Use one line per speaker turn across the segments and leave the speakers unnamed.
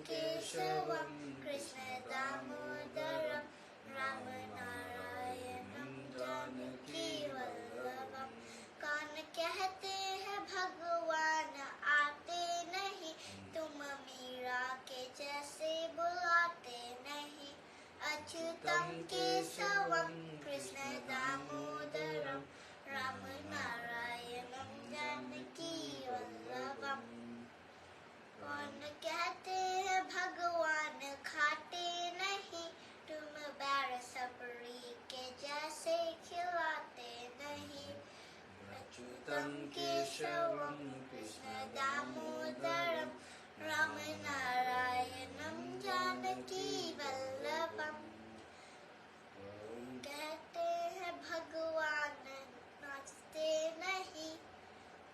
केशवं कृष्ण दामोदरं रामनारायणं जानकी वल्लभं। कौन कहते हैं भगवान आते नहीं, तुम मीरा के जैसे बुलाते नहीं। अच्युतं केशवं कृष्ण दामोदरं रामनारायणं जानकी वल्लभं। कौन कहते हैं भगवान खाते नहीं, तुम बैर सबरी के जैसे खिलाते नहीं। अच्युतं केशवं कृष्ण दामोदरं रामनारायणं जानकी वल्लभं। कहते हैं भगवान नाचते नहीं,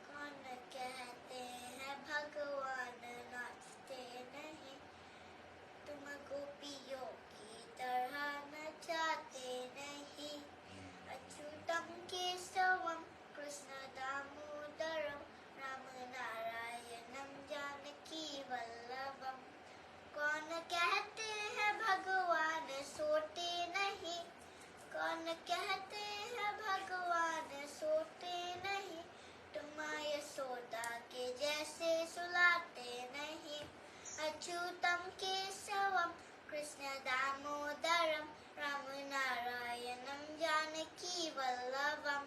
कौन कहते हैं भगवान नाचते नहीं। तुम गोपियों की तरह नचाते नहीं। अच्युतं केशवं कृष्ण दामोदरं रामनारायणं जानकी वल्लभं। कौन कहते हैं भगवान सोते नहीं, कौन कहते हैं भगवान सोते नहीं। तुम यशोदा के जैसे सुलाते नहीं। अच्युतं केशवं कृष्ण दामोदरं रामनारायणं जानकी वल्लभं।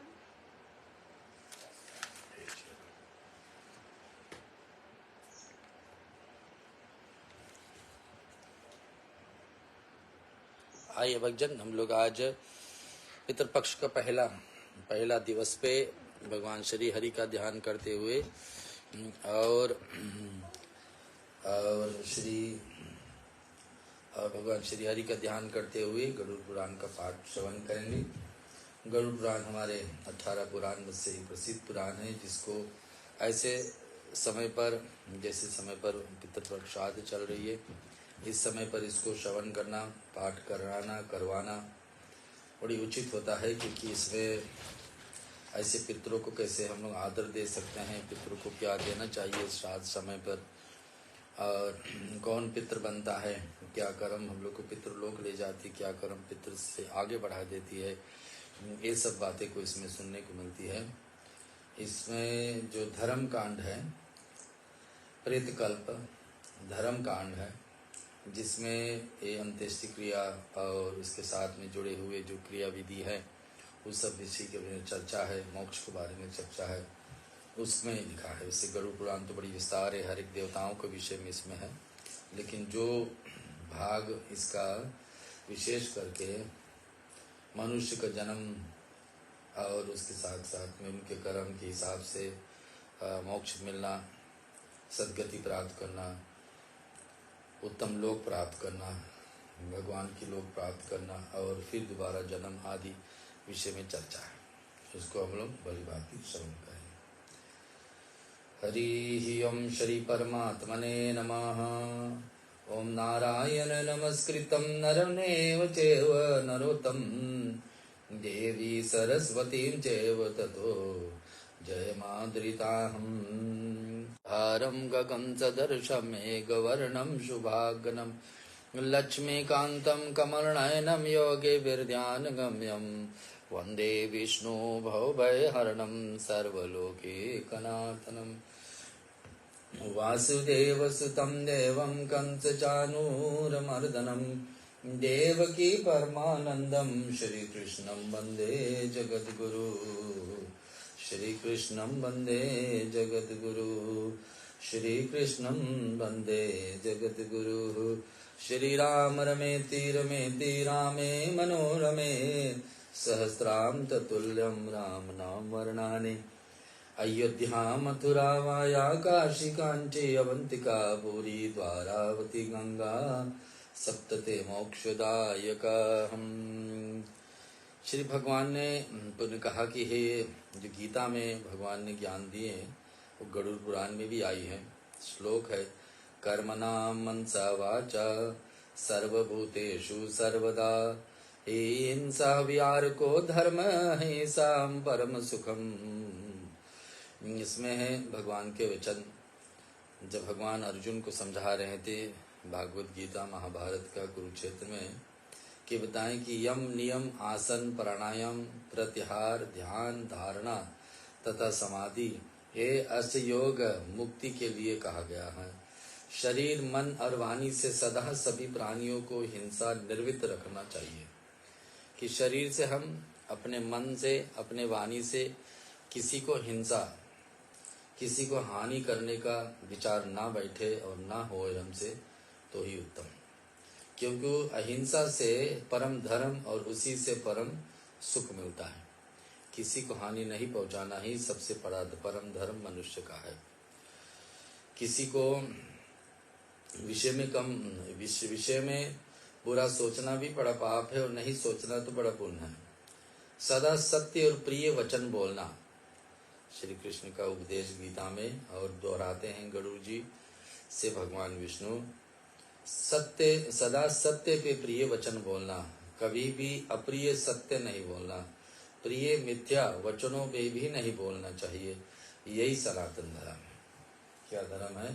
आइए भक्तजन, हम लोग आज पितृपक्ष का पहला दिवस पे भगवान श्री हरि का ध्यान करते हुए और भगवान श्री हरि का ध्यान करते हुए गरुड़ पुराण का पाठ श्रवण करेंगे। गरुड़ पुराण हमारे 18 पुराण में से एक प्रसिद्ध पुराण है, जिसको ऐसे समय पर, जैसे समय पर पितृपक्ष आदि चल रही है, इस समय पर इसको श्रवण करना, पाठ करवाना बड़ी उचित होता है, क्योंकि इसमें ऐसे पितरों को कैसे हम लोग आदर दे सकते हैं, पितरों को क्या देना चाहिए श्राद्ध समय पर, और कौन पितृ बनता है, क्या कर्म हम लोग को पितृलोक ले जाती, क्या कर्म पितृ से आगे बढ़ा देती है, ये सब बातें को इसमें सुनने को मिलती है। इसमें जो धर्म कांड है, प्रेतकल्प धर्म कांड है, जिसमें ये अंत्येष्टि क्रिया और इसके साथ में जुड़े हुए जो क्रिया विधि है, उस सब विषय के बारे में चर्चा है, मोक्ष के बारे में चर्चा है, उसमें लिखा है। इससे गरुड़ पुराण तो बड़ी विस्तार है, हर एक देवताओं के विषय में इसमें है, लेकिन जो भाग इसका विशेष करके मनुष्य का जन्म और उसके साथ साथ में उनके कर्म के हिसाब से मोक्ष मिलना, सद्गति प्राप्त करना, उत्तम लोक प्राप्त करना, भगवान की लोक प्राप्त करना और फिर दोबारा जन्म आदि विषय में चर्चा है, उसको हम लोग भली भांति श्रवण करें। हरि ओम श्री परमात्मने नमः। ओम नारायण नमस्कृतं नरमेव चैव नरोत्तमं देवी सरस्वतीं चैव ततो जयमाद्रिताहम्। हारं गगन सदर्शं मेघवर्णं शुभागनं लक्ष्मीकान्तं कमलनयनं योगिभिर्ध्यानगम्यं वन्दे विष्णु भवभयहरणं सर्वलोकैकनाथनं। वासुदेवसुतं देवं कंसचाणूरमर्दनं देवकी परमानन्दं श्रीकृष्णं वन्दे जगद्गुरु। श्रीकृष्णं वन्दे जगद्गुरु। श्रीकृष्णं वन्दे जगद्गुरु। श्रीराम रमेति रमेति रामे मनोरमे सहस्रां ततुल्यं राम नाम वर्णानि। अयोध्या मथुरा वाया काशी कांची अवंतिका पुरी द्वारावती गंगा सप्तते मोक्षदायका। हम श्री भगवान ने पुण्य कहा कि हे, जो गीता में भगवान ने ज्ञान दिए वो गरुड़ पुराण में भी आई है। श्लोक है, कर्मणां मनसा वाचा सर्वभूतेषु सर्वदा हिंसा विहारको धर्म हिंसां परम सुखम। इसमें है भगवान के वचन। जब भगवान अर्जुन को समझा रहे थे भागवत गीता महाभारत का कुरुक्षेत्र में कि बताएं कि यम नियम आसन प्राणायाम प्रत्याहार ध्यान धारणा तथा समाधि ये अष्ट योग मुक्ति के लिए कहा गया है। शरीर मन और वाणी से सदा सभी प्राणियों को हिंसा निर्वित रखना चाहिए कि शरीर से हम अपने मन से अपने वाणी से किसी को हिंसा किसी को हानि करने का विचार ना बैठे और ना हो हमसे तो ही उत्तम, क्योंकि अहिंसा से परम धर्म और उसी से परम सुख मिलता है। किसी को हानि नहीं पहुंचाना ही सबसे बड़ा परम धर्म मनुष्य का है। किसी को विषय में बुरा सोचना भी बड़ा पाप है और नहीं सोचना तो बड़ा पुण्य है। सदा सत्य और प्रिय वचन बोलना श्री कृष्ण का उपदेश गीता में और दोहराते हैं गरुड़ जी से भगवान विष्णु। सदा सत्य पे प्रिय वचन बोलना, कभी भी अप्रिय सत्य नहीं बोलना, प्रिय मिथ्या वचनों पे भी नहीं बोलना चाहिए। यही सनातन धर्म है। क्या धर्म है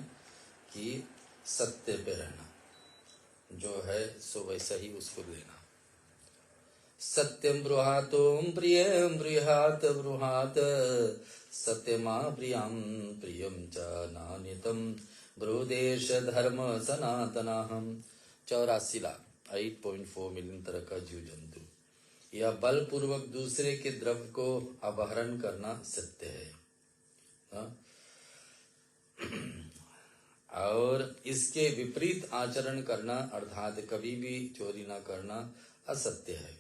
कि सत्य पे रहना, जो है सो वैसा ही उसको लेना। सत्यम ब्रूहातोम प्रियम ब्रूहात ब्रूहात सत्यमा प्रियम प्रियम च नान्यतम ब्रूदेश धर्म सनातनाहम। 84 लाख 8.4 मिलियन तरह का जीव जंतु, यह बलपूर्वक दूसरे के द्रव्य को अपहरण करना सत्य है और इसके विपरीत आचरण करना अर्थात कभी भी चोरी न करना असत्य है।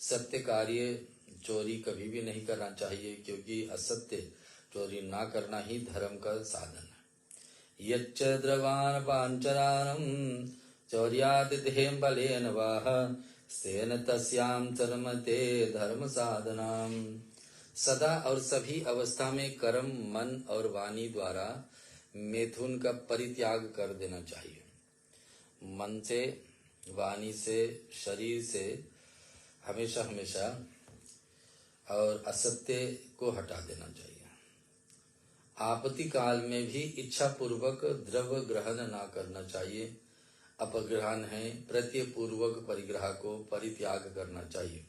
सत्य कार्य चोरी कभी भी नहीं करना चाहिए, क्योंकि असत्य चोरी ना करना ही धर्म का साधन है। यच्च द्रवान पांचरानम चौर्यात देहम बलेन वाह सेन तस्याम चरमते धर्म साधनाम। सदा और सभी अवस्था में कर्म मन और वाणी द्वारा मैथुन का परित्याग कर देना चाहिए। मन से वाणी से शरीर से हमेशा हमेशा और असत्य को हटा देना चाहिए। आपत्ति काल में भी इच्छा पूर्वक द्रव्य ग्रहण ना करना चाहिए। अपग्रहण है प्रत्यपूर्वक परिग्रह को परित्याग करना चाहिए।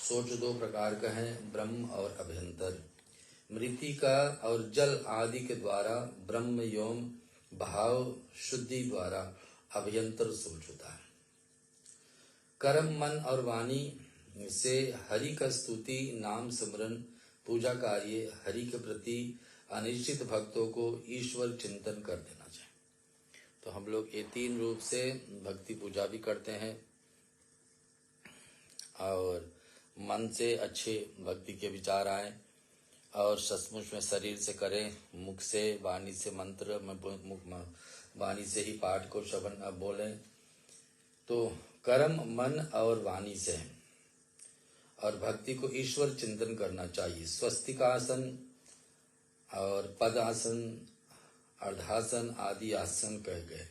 सोच 2 प्रकार का है, ब्रह्म और अभ्यंतर। मृतिका और जल आदि के द्वारा ब्रह्म योम भाव शुद्धि द्वारा अभ्यंतर सोच होता है। कर्म मन और वाणी से हरि का स्तुति नाम सिमरन पूजा कार्य हरि के प्रति अनिश्चित भक्तों को ईश्वर चिंतन कर देना चाहिए। तो हम लोग ये 3 रूप से भक्ति पूजा भी करते हैं और मन से अच्छे भक्ति के विचार आए और सचमुच में शरीर से करें, मुख से वाणी से मंत्र वाणी से ही पाठ को श्रवण बोलें। तो कर्म मन और वाणी से और भक्ति को ईश्वर चिंतन करना चाहिए। स्वस्तिकासन और पदासन अर्धासन आदि आसन कह गए।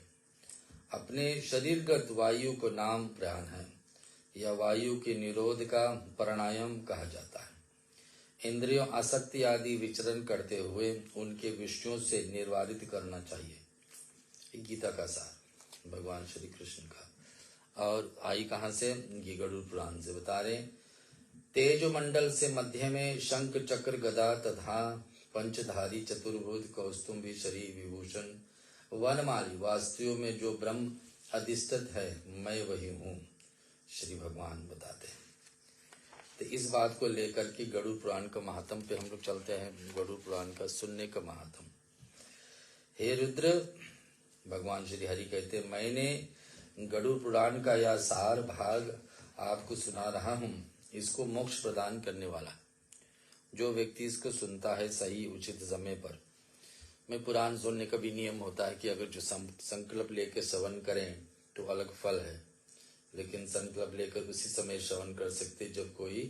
अपने शरीरगत वायु को नाम प्राण है, यह वायु के निरोध का प्राणायाम कहा जाता है। इंद्रियों आसक्ति आदि विचरण करते हुए उनके विषयों से निर्वारित करना चाहिए। गीता का सार भगवान श्री कृष्ण का। और आई कहाँ से? गरुड़ पुराण से बता रहे। तेज मंडल से मध्य में शंख चक्र गदा तथा पंचधारी चतुर्भुज कौस्तुम्भी शरीर विभूषण वनमाली वास्तुओं में जो ब्रह्म अधिष्ठित है मैं वही हूँ, श्री भगवान बताते हैं। तो इस बात को लेकर के गरुड़ पुराण का महात्म पे हम लोग चलते हैं। गरुड़ पुराण का सुनने का महात्म। हे रुद्र, भगवान श्री हरि कहते मैंने गरुड़ पुराण का यह सार भाग आपको सुना रहा हूँ। इसको मोक्ष प्रदान करने वाला जो व्यक्ति इसको सुनता है सही उचित समय पर। में पुराण सुनने का भी नियम होता है कि अगर जो संकल्प लेकर श्रवण करें तो अलग फल है, लेकिन संकल्प लेकर उसी समय श्रवण कर सकते जब कोई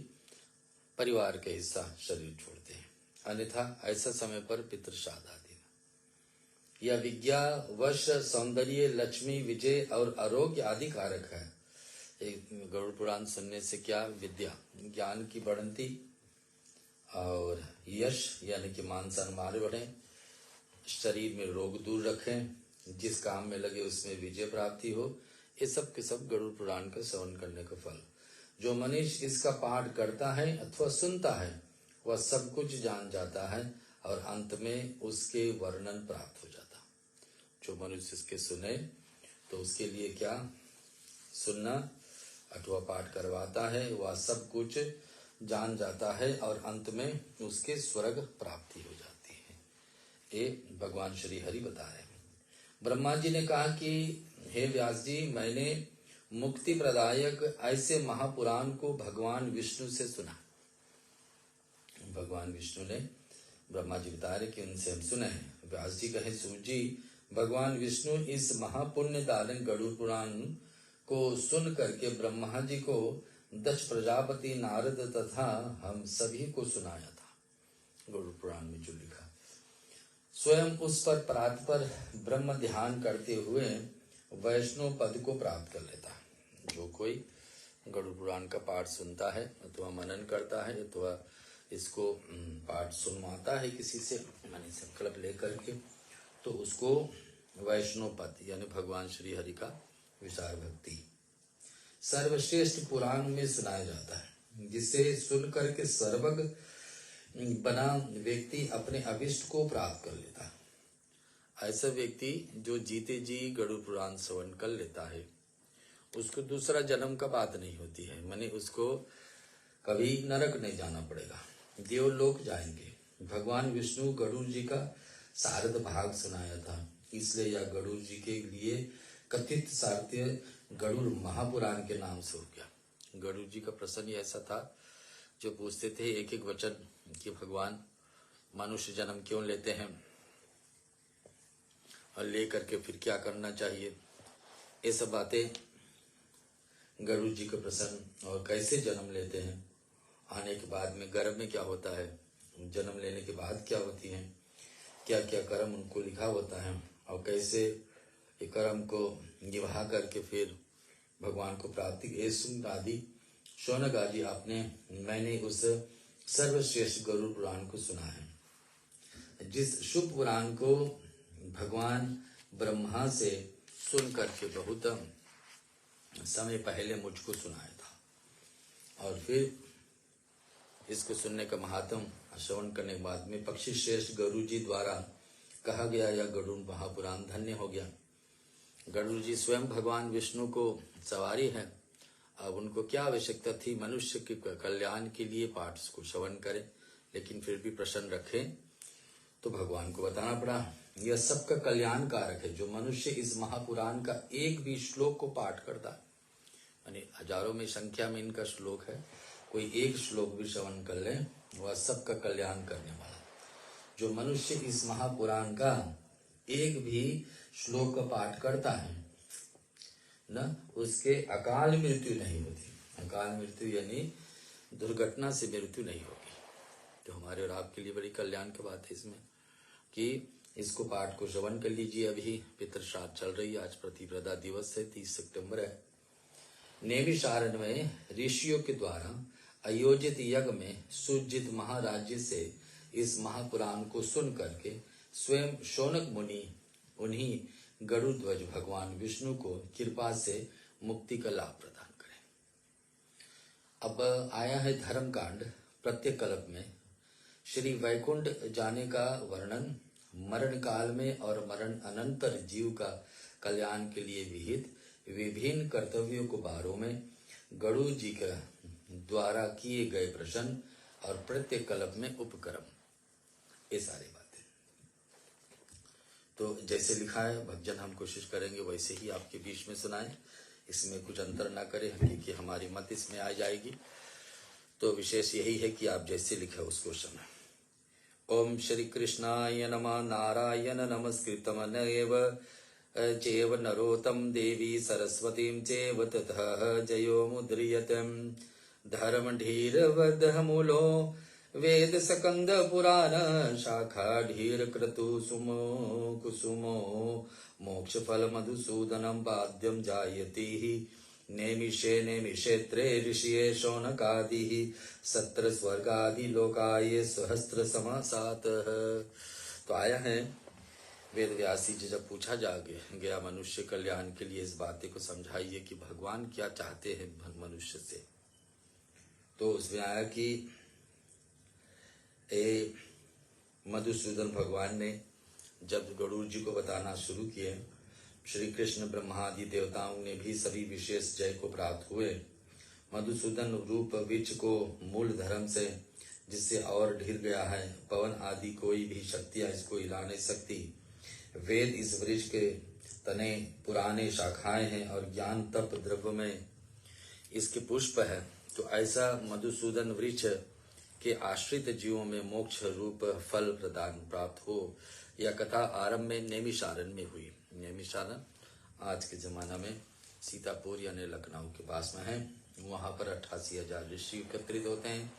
परिवार के हिस्सा शरीर छोड़ते हैं, अन्यथा ऐसा समय पर पितृ श्राद्ध आदि। यह विज्ञा वश सौंदर्य लक्ष्मी विजय और आरोग्य आदि कारक है। एक गरुड़ पुराण सुनने से क्या विद्या ज्ञान की बढ़ंती और यश यानी कि मान सम्मान बढ़े, शरीर में रोग दूर रखें जिस काम में लगे उसमें विजय प्राप्ति हो। ये सब के सब गरुड़ पुराण का श्रवण करने का फल। जो मनुष्य इसका पाठ करता है अथवा सुनता है वह सब कुछ जान जाता है और अंत में उसके वर्णन प्राप्त हो जाता। जो मनुष्य इसके सुने तो उसके लिए क्या सुनना अथवा पाठ करवाता है वह सब कुछ जान जाता है और अंत में उसके स्वर्ग प्राप्ति हो जाती है। ये भगवान श्री हरि बता रहे हैं। ब्रह्मा जी ने कहा कि हे व्यास जी, मैंने मुक्ति प्रदायक ऐसे महापुराण को भगवान विष्णु से सुना। भगवान विष्णु ने ब्रह्मा जी बता रहे कि उनसे हम सुने हैं। व्यास जी कहे सूत जी, भगवान विष्णु इस महापुण्य दालन गरुड़ पुराण को सुन करके ब्रह्मा जी को दक्ष प्रजापति नारद तथा हम सभी को सुनाया था। गरुड़ पुराण में जो लिखा, स्वयं उस पर प्रातपर ब्रह्म ध्यान करते हुए वैष्णव पद को प्राप्त कर लेता है। जो कोई गरुड़ पुराण का पाठ सुनता है अथवा मनन करता है अथवा इसको पाठ सुनवाता है किसी से माने संकल्प लेकर के, तो उसको वैष्णव पद यानी भगवान श्री हरि का विचार भक्ति सर्वश्रेष्ठ पुराण में सुनाया जाता है, जिसे सुनकर के सर्वज्ञ बना व्यक्ति अपने अभिष्ट को प्राप्त कर लेता है। ऐसा व्यक्ति जो जीते जी गरुड़ पुराण श्रवण कर लेता है उसको दूसरा जन्म का बात नहीं होती है, माने उसको कभी नरक नहीं जाना पड़ेगा, देवलोक जाएंगे। भगवान विष्णु गरुड़ जी का सारद भाग सुनाया था, इसलिए यह गरुड़ जी के लिए कथित सारथ्य गरुड़ महापुराण के नाम से हो गया। गरुड़ जी का प्रसंग ऐसा था जो पूछते थे एक एक वचन कि भगवान मनुष्य जन्म क्यों लेते हैं और ले करके फिर क्या करना चाहिए, ये सब बातें गरुड़ जी का प्रसंग और कैसे जन्म लेते हैं, आने के बाद में गर्भ में क्या होता है, जन्म लेने के बाद क्या होती है, क्या क्या कर्म उनको लिखा होता है और कैसे ये कर्म को निभा करके फिर भगवान को प्राप्ति। ये सुन आदि शौनक आदि मैंने उस सर्वश्रेष्ठ गरुड़ पुराण को सुना है, जिस शुभ पुराण को भगवान ब्रह्मा से सुन करके बहुत समय पहले मुझको सुनाया था। और फिर इसको सुनने का महात्म श्रवण करने के बाद में पक्षी श्रेष्ठ गरुड़ जी द्वारा कहा गया यह गरुड़ महापुराण धन्य हो गया। गरुड़ जी स्वयं भगवान विष्णु को सवारी है, अब उनको क्या आवश्यकता थी मनुष्य के कल्याण के लिए पाठ को श्रवण करें, लेकिन फिर भी प्रसन्न रखें, तो भगवान को बताना पड़ा यह सबका कल्याण कारक है। जो मनुष्य इस महापुराण का एक भी श्लोक को पाठ करता है, यानी हजारों में संख्या में इनका श्लोक है, कोई एक श्लोक भी श्रवण कर ले वह सबका कल्याण करने वाला। जो मनुष्य इस महापुराण का एक भी श्लोक का पाठ करता है न, उसके अकाल मृत्यु नहीं होती। अकाल मृत्यु यानी दुर्घटना से मृत्यु नहीं होगी। तो हमारे और आपके लिए बड़ी कल्याण की बात है इसमें कि इसको पाठ को श्रवण कर लीजिए। अभी पितृ श्राद्ध चल रही है, आज प्रतिप्रदा दिवस है, 30 सितंबर है। नैमिषारण्य में ऋषियों के द्वारा आयोजित यज्ञ में सुजित महाराज्य से इस महापुराण को सुन करके स्वयं शौनक मुनि उन्हीं गरुड़ ध्वज भगवान विष्णु को कृपा से मुक्ति का लाभ प्रदान करें। अब आया है धर्म कांड प्रत्येक कल्प में श्री वैकुंठ जाने का वर्णन, मरण काल में और मरण अनंतर जीव का कल्याण के लिए विहित विभिन्न कर्तव्यों को बारों में गरुड़ जी के द्वारा किए गए प्रश्न और प्रत्येक कल्प में उपक्रम, ये सारी बातें। तो जैसे लिखा है भक्तजन हम कोशिश करेंगे वैसे ही आपके बीच में सुनाएं, इसमें कुछ अंतर ना करें क्योंकि हमारी मत इसमें आ जाएगी। तो विशेष यही है कि आप जैसे लिखे उसको सुनाएं। ओम श्री कृष्णाय नमः। नारायण नमस्कृतम नैव चैव नरोत्तमं देवी सरस्वतीं चैव ततः जयो मुद्रियते। धर्मधीरवदहमूलो वेद सकंद पुराण शाखा ढीर क्रतु सुमो कुसुमो मोक्ष फल मधुसूदनम पाद्यम जायति नेमिषे नेमिषेत्रे ऋषिये शौनकादि सत्र स्वर्गादि लोकाये सहस्त्र समासात। तो आया है वेद व्यास जी जब पूछा जा गया मनुष्य कल्याण के लिए इस बातें को समझाइए कि भगवान क्या चाहते हैं मनुष्य से, तो उसमें आया कि मधुसूदन भगवान ने जब गरुड़ जी को बताना शुरू किए, श्री कृष्ण ब्रह्मादि देवताओं ने भी सभी विशेष जय को प्राप्त हुए। मधुसूदन रूप वृक्ष को मूल धर्म से जिससे और ढिर गया है, पवन आदि कोई भी शक्तियां इसको हिला नहीं सकती। वेद इस वृक्ष के तने पुराने शाखाएं हैं और ज्ञान तप द्रव्य में इसके पुष्प है। तो ऐसा मधुसूदन वृक्ष के आश्रित जीवों में मोक्ष रूप फल प्रदान प्राप्त हो। यह कथा आरंभ में नैमिषारण्य में हुई। नैमिषारण्य आज के जमाना में सीतापुर यानी लखनऊ के पास में है। वहां पर 88,000 ऋषि एकत्रित होते हैं।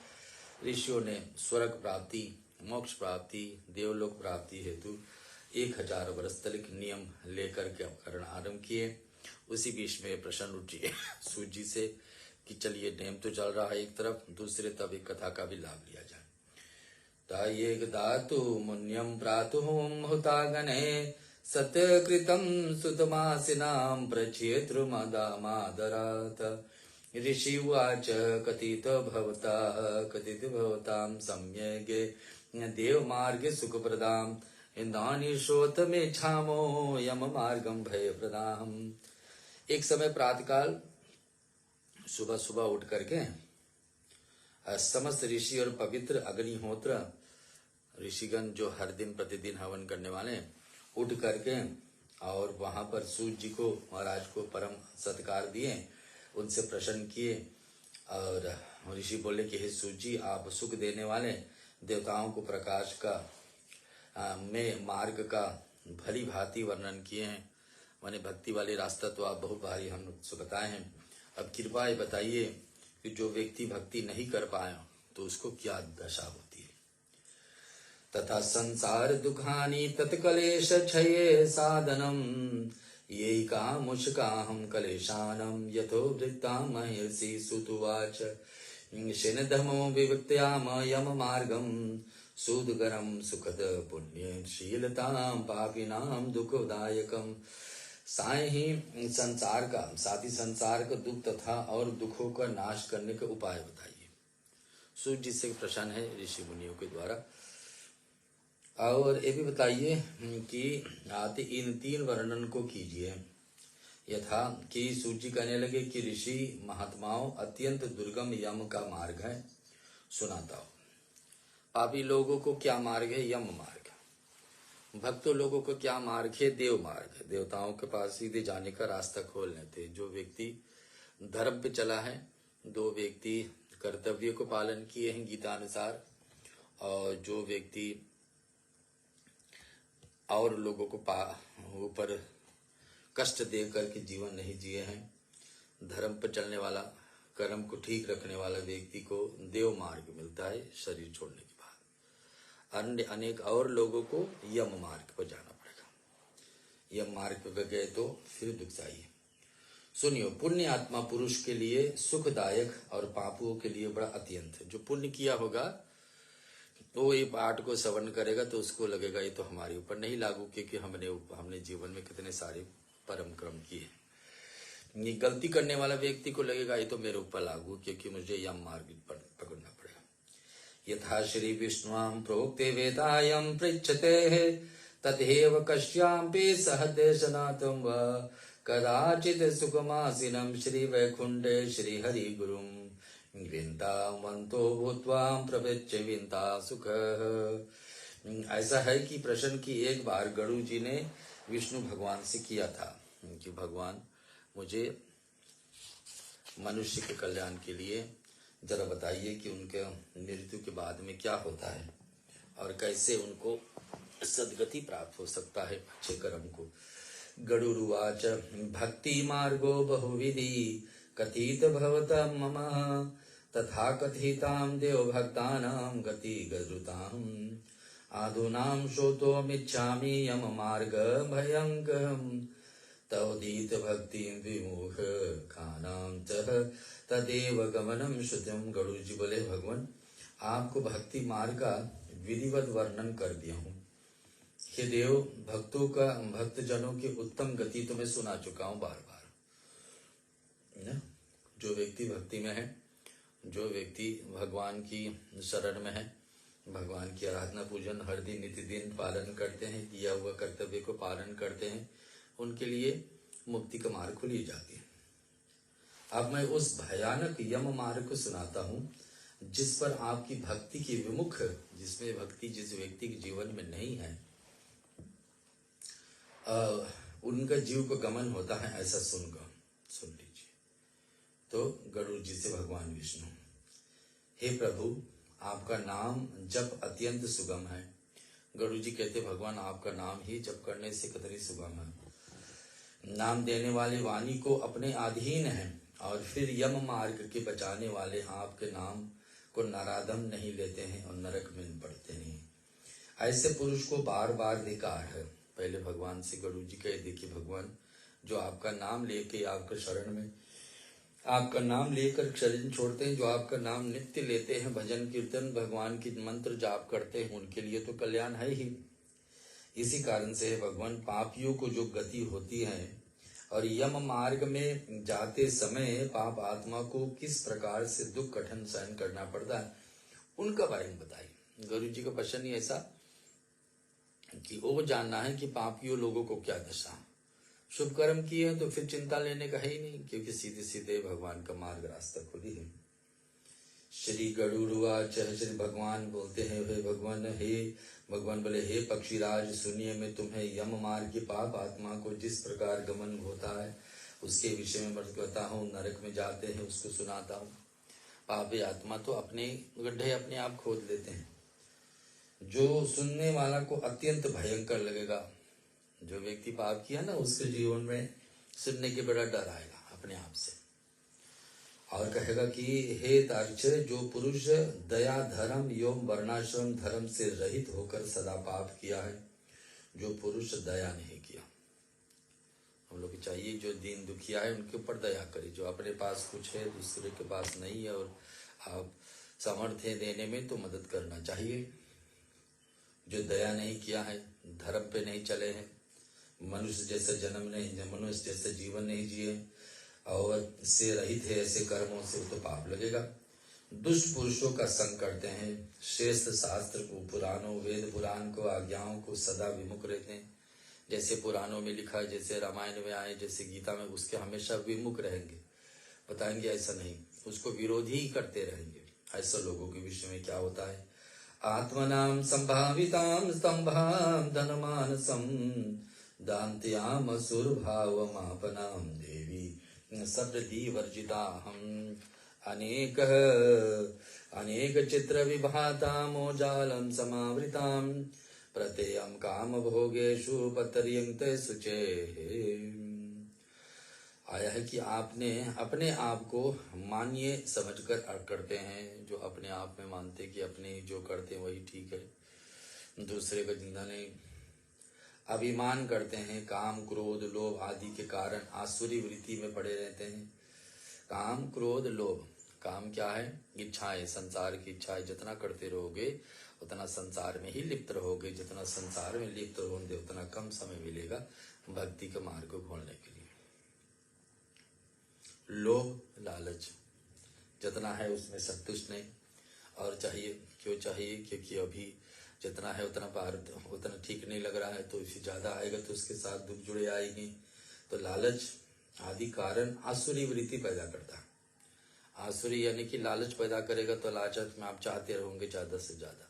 ऋषियों ने स्वर्ग प्राप्ति, मोक्ष प्राप्ति, देवलोक प्राप्ति हेतु 1000 वर्ष तक नियम लेकर के अपकरण आरंभ किए। उसी बीच में प्रश्न उठे सूत जी से कि चलिए नेम तो चल रहा है एक तरफ, दूसरे तब एक कथा का भी लाभ लिया जाए। तायेग दातु मुन्यम प्रातुः मुहुतागणे सत्यकृतं सुतमासिनां प्रचेतृमादामादरात्। ऋषि उवाच कथित भवतां सम्यगे देवमार्गे सुखप्रदाम् इंद्राणी श्रोतमेच्छामो यम मार्गम भयप्रदाम्। एक समय प्रातःकाल सुबह सुबह उठ करके समस्त ऋषि और पवित्र अग्निहोत्र ऋषिगण जो हर दिन प्रतिदिन हवन करने वाले उठ करके और वहां पर सूत जी को महाराज को परम सत्कार दिए, उनसे प्रसन्न किए। और ऋषि बोले कि हे सूत जी, आप सुख देने वाले देवताओं को प्रकाश का में मार्ग का भली भांति वर्णन किए हैं। माने भक्ति वाले रास्ता तो आप बहुत भारी हम बताए हैं। अब कृपा बताइए कि जो व्यक्ति भक्ति नहीं कर पाए तो उसको क्या दशा होती है। तथा संसार दुखानि तत्कलेश क्षये साधनम ये कामुष्काहं कलेशानम यथो वृत्तां महर्षि सुतुवाच। शिनधमो विवक्त्याम यम मार्गम सुदगरम सुखद पुण्यशीलतां पापिनां दुखदायकम। साय ही संसार का साथ ही संसार का दुख तथा और दुखों का नाश करने का उपाय बताइए। सूत जी से प्रश्न है ऋषि मुनियों के द्वारा। और ये भी बताइए कि आते इन 3 वर्णन को कीजिए। यथा कि सूत जी कहने लगे कि ऋषि महात्माओं अत्यंत दुर्गम यम का मार्ग है, सुनाता हूं। पापी लोगों को क्या मार्ग है? यम मार्ग। भक्तों लोगों को क्या मार्ग है? देव मार्ग है। देवताओं के पास सीधे जाने का रास्ता खोल लेते। जो व्यक्ति धर्म पे चला है, 2 व्यक्ति कर्तव्य को पालन किए हैं गीता अनुसार, और जो व्यक्ति और लोगों को ऊपर कष्ट दे करके जीवन नहीं जिए हैं, धर्म पर चलने वाला, कर्म को ठीक रखने वाला व्यक्ति को देव मार्ग मिलता है शरीर छोड़ने के बाद। अन्य अनेक और लोगों को यम मार्ग पर जाना पड़ेगा। यम मार्ग पर गए तो फिर दुखदायी है। सुनियो, पुण्य आत्मा पुरुष के लिए सुखदायक और पापों के लिए बड़ा अत्यंत। जो पुण्य किया होगा तो ये पाठ को श्रवण करेगा तो उसको लगेगा ये तो हमारे ऊपर नहीं लागू, क्योंकि हमने जीवन में कितने सारे परम क्रम किए। ये गलती करने वाला व्यक्ति को लगेगा ये तो मेरे ऊपर लागू, क्योंकि मुझे यम मार्ग पकड़ना पड़ेगा। यथा श्री विष्णुआं प्रोक्ते वेदायं पृच्छते तथैव कश्यापि सहते सनातम व कदाचित् सुखमासीनं श्री वैकुंठे श्री हरि गुरुं विंतावंतो भूत्वा प्रवृच्य विंता सुख। ऐसा है कि प्रश्न की एक बार गरुड़ जी ने विष्णु भगवान से किया था कि भगवान मुझे मनुष्य के कल्याण के लिए जरा बताइए कि उनके मृत्यु के बाद में क्या होता है और कैसे उनको सद्गति प्राप्त हो सकता है अच्छे कर्म को। गरुड़ुवाच भक्ति मार्गो बहुविधि कथित भवतं मम तथा कथितां देव भक्तानां गति गरुताम् आधुनां श्रोतुमिच्छामि यम मार्ग भयङ्करम् तवदीत भक्तिं विमुख खानां च तदेव गमनम श्रुतम्। गरुड़ जी बोले, भगवान आपको भक्ति मार्ग का विधिवत वर्णन कर दिया हूँ हे देव, भक्त जनों की उत्तम गति तो मैं सुना चुका हूं बार बार ना। जो व्यक्ति भक्ति में है, जो व्यक्ति भगवान की शरण में है, भगवान की आराधना पूजन हर दिन नित्य दिन पालन करते हैं, किया हुआ कर्तव्य को पालन करते हैं, उनके लिए मुक्ति का मार्ग खुली जाती है। अब मैं उस भयानक यम मार्ग को सुनाता हूं जिस पर आपकी भक्ति की विमुख, जिसमें भक्ति जिस व्यक्ति के जीवन में नहीं है, उनका जीव को गमन होता है, ऐसा सुन लीजिए। तो गरुड़ जी से भगवान विष्णु, हे प्रभु, आपका नाम जप अत्यंत सुगम है। गरुड़ जी कहते, भगवान आपका नाम ही जप करने से कितनी सुगम है। नाम देने वाले वाणी को अपने अधीन है और फिर यम मार्ग के बचाने वाले आपके नाम को नरादम नहीं लेते हैं और नरक में पड़ते नहीं। ऐसे पुरुष को बार बार धिक्कार है। पहले भगवान से गरुड़ जी कह दे कि भगवान, जो आपका नाम लेके आपके शरण में, आपका नाम लेकर शरण छोड़ते हैं, जो आपका नाम नित्य लेते हैं, भजन कीर्तन भगवान की मंत्र जाप करते हैं, उनके लिए तो कल्याण है ही। इसी कारण से भगवान, पापियों को जो गति होती है और यम मार्ग में जाते समय पाप आत्मा को किस प्रकार से दुख कठिन सहन करना पड़ता है, उनका बारे में बताइए। गरुड़ जी का प्रश्न ही ऐसा कि वो जानना है कि पापियों लोगों को क्या दशा। शुभ कर्म किए हैं तो फिर चिंता लेने का है ही नहीं, क्योंकि सीधे सीधे भगवान का मार्ग रास्ता खुली है। श्री गरुड़वाच, श्री भगवान बोलते हैं, हे भगवान बोले, हे पक्षीराज, सुनिए, मैं तुम्हें यम मार्ग की पाप आत्मा को जिस प्रकार गमन होता है उसके विषय में बताता हूँ। नरक में जाते हैं उसको सुनाता हूँ। पापी आत्मा तो अपने गड्ढे अपने आप खोद लेते हैं। जो सुनने वाला को अत्यंत भयंकर लगेगा। जो व्यक्ति पाप किया ना, उसके जीवन में सुनने के बड़ा डर आएगा अपने आप से, और कहेगा कि हे तार्क्ष, जो पुरुष दया धर्म एवं वर्णाश्रम धर्म से रहित होकर सदा पाप किया है, जो पुरुष दया नहीं किया। हम लोग चाहिए जो दीन दुखिया है उनके ऊपर दया करे। जो अपने पास कुछ है दूसरे के पास नहीं है और आप सामर्थ्य देने में, तो मदद करना चाहिए। जो दया नहीं किया है, धर्म पे नहीं चले हैं, मनुष्य जैसा जन्म नहीं, मनुष्य जैसा जीवन नहीं जिए और से रहित है ऐसे कर्मों से, तो पाप लगेगा। दुष्ट पुरुषों का संग करते हैं, श्रेष्ठ शास्त्र को, पुराणों, वेद पुराण को, आज्ञाओं को सदा विमुख रहते हैं। जैसे पुराणों में लिखा है, जैसे रामायण में आए, जैसे गीता में, उसके हमेशा विमुख रहेंगे, बताएंगे ऐसा नहीं, उसको विरोधी ही करते रहेंगे। ऐसे लोगों के विषय में क्या होता है, आत्मनाम संभाविताम स्तंभाम धनमानसम दान्त्याम असुरभावमापनाम देवी सब्दी वर्जिता हम अनेक चित्र विभाता मोजालम समावृताम प्रत्ययम काम भोगेषु पतर्यंत सुचे। आया है कि आपने अपने आप को मानिए समझकर करते हैं। जो अपने आप में मानते कि अपने जो करते हैं वही ठीक है, दूसरे का निंदा नहीं। अभिमान करते हैं, काम क्रोध लोभ आदि के कारण आसुरी वृत्ति में पड़े रहते हैं। काम क्रोध लोभ, काम क्या है, इच्छाएं, संसार की इच्छाएं। जितना करते रहोगे उतना संसार में ही लिप्त रहोगे। जितना संसार में लिप्त रहोगे उतना कम समय मिलेगा भक्ति के मार्ग को खोलने के लिए। लोभ लालच जितना है उसमें संतुष्ट नहीं, और चाहिए क्यों चाहिए, क्योंकि अभी जितना है उतना ठीक नहीं लग रहा है, तो इसे ज्यादा आएगा तो उसके साथ दुख जुड़े आएंगे। तो लालच आदि कारण आसुरी वृत्ति पैदा करता है। आसुरी यानी कि लालच पैदा करेगा, तो लालच में आप चाहते रहोगे ज्यादा से ज्यादा।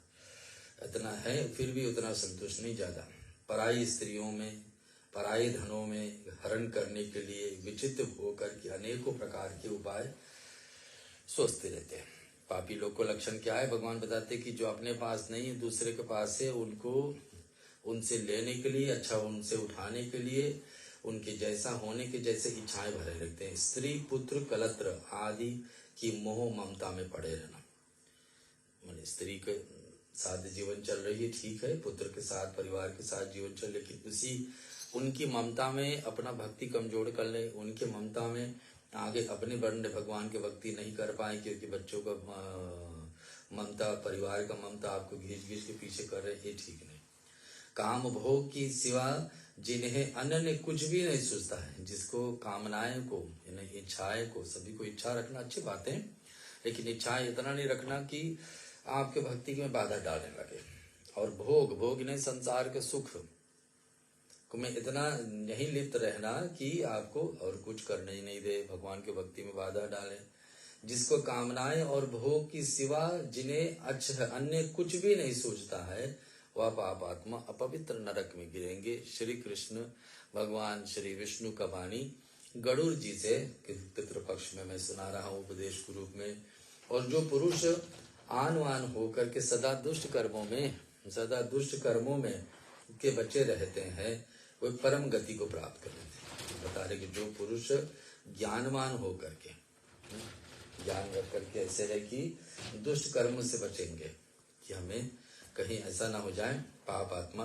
इतना है फिर भी उतना संतुष्ट नहीं ज्यादा। पराई स्त्रियों में, पराई धनों में हरण करने के लिए विचित्र होकर के अनेकों प्रकार के उपाय सोचते रहते हैं। पापी लोग को लक्षण क्या है, भगवान बताते कि जो अपने पास नहीं है दूसरे के पास है, उनको उनसे लेने के लिए, अच्छा उनसे उठाने के लिए, उनके जैसा होने के जैसे इच्छाएं भरे रखते हैं। स्त्री पुत्र कलत्र आदि की मोह ममता में पड़े रहना। माने स्त्री के साथ जीवन चल रही है, ठीक है, पुत्र के साथ परिवार के साथ जीवन चल, लेकिन उसी उनकी ममता में अपना भक्ति कमजोर कर ले, उनके ममता में आगे अपने बड़े भगवान के भक्ति नहीं कर पाए, क्योंकि बच्चों का ममता, परिवार का ममता आपको घींच घींच के पीछे कर रहे, ये ठीक नहीं। काम भोग की सिवा जिन्हें अन्य ने कुछ भी नहीं सूझता है, जिसको कामनाएं को यानी इच्छाएं को, सभी को इच्छा रखना अच्छी बात है, लेकिन इच्छाएं इतना नहीं रखना कि आपके भक्ति में बाधा डालने लगे। और भोग नहीं संसार के सुख में इतना नहीं लिप्त रहना कि आपको और कुछ करने ही नहीं दे, भगवान के भक्ति में बाधा डाले। जिसको कामनाएं और भोग की सिवा जिन्हें अच्छा अन्य कुछ भी नहीं सोचता है, वह पाप आत्मा अपवित्र नरक में गिरेंगे। श्री कृष्ण भगवान श्री विष्णु का वाणी गरुड़ जी से पितृपक्ष में मैं सुना रहा हूँ उपदेश के रूप में। और जो पुरुष आन वान होकर के सदा दुष्ट कर्मों में के बचे रहते हैं, वे परम गति को प्राप्त कर लेते हैं। बता रहे कि जो पुरुष ज्ञानवान होकर के, ज्ञान रख करके ऐसे है कि दुष्ट कर्म से बचेंगे कि हमें कहीं ऐसा ना हो जाए पाप आत्मा।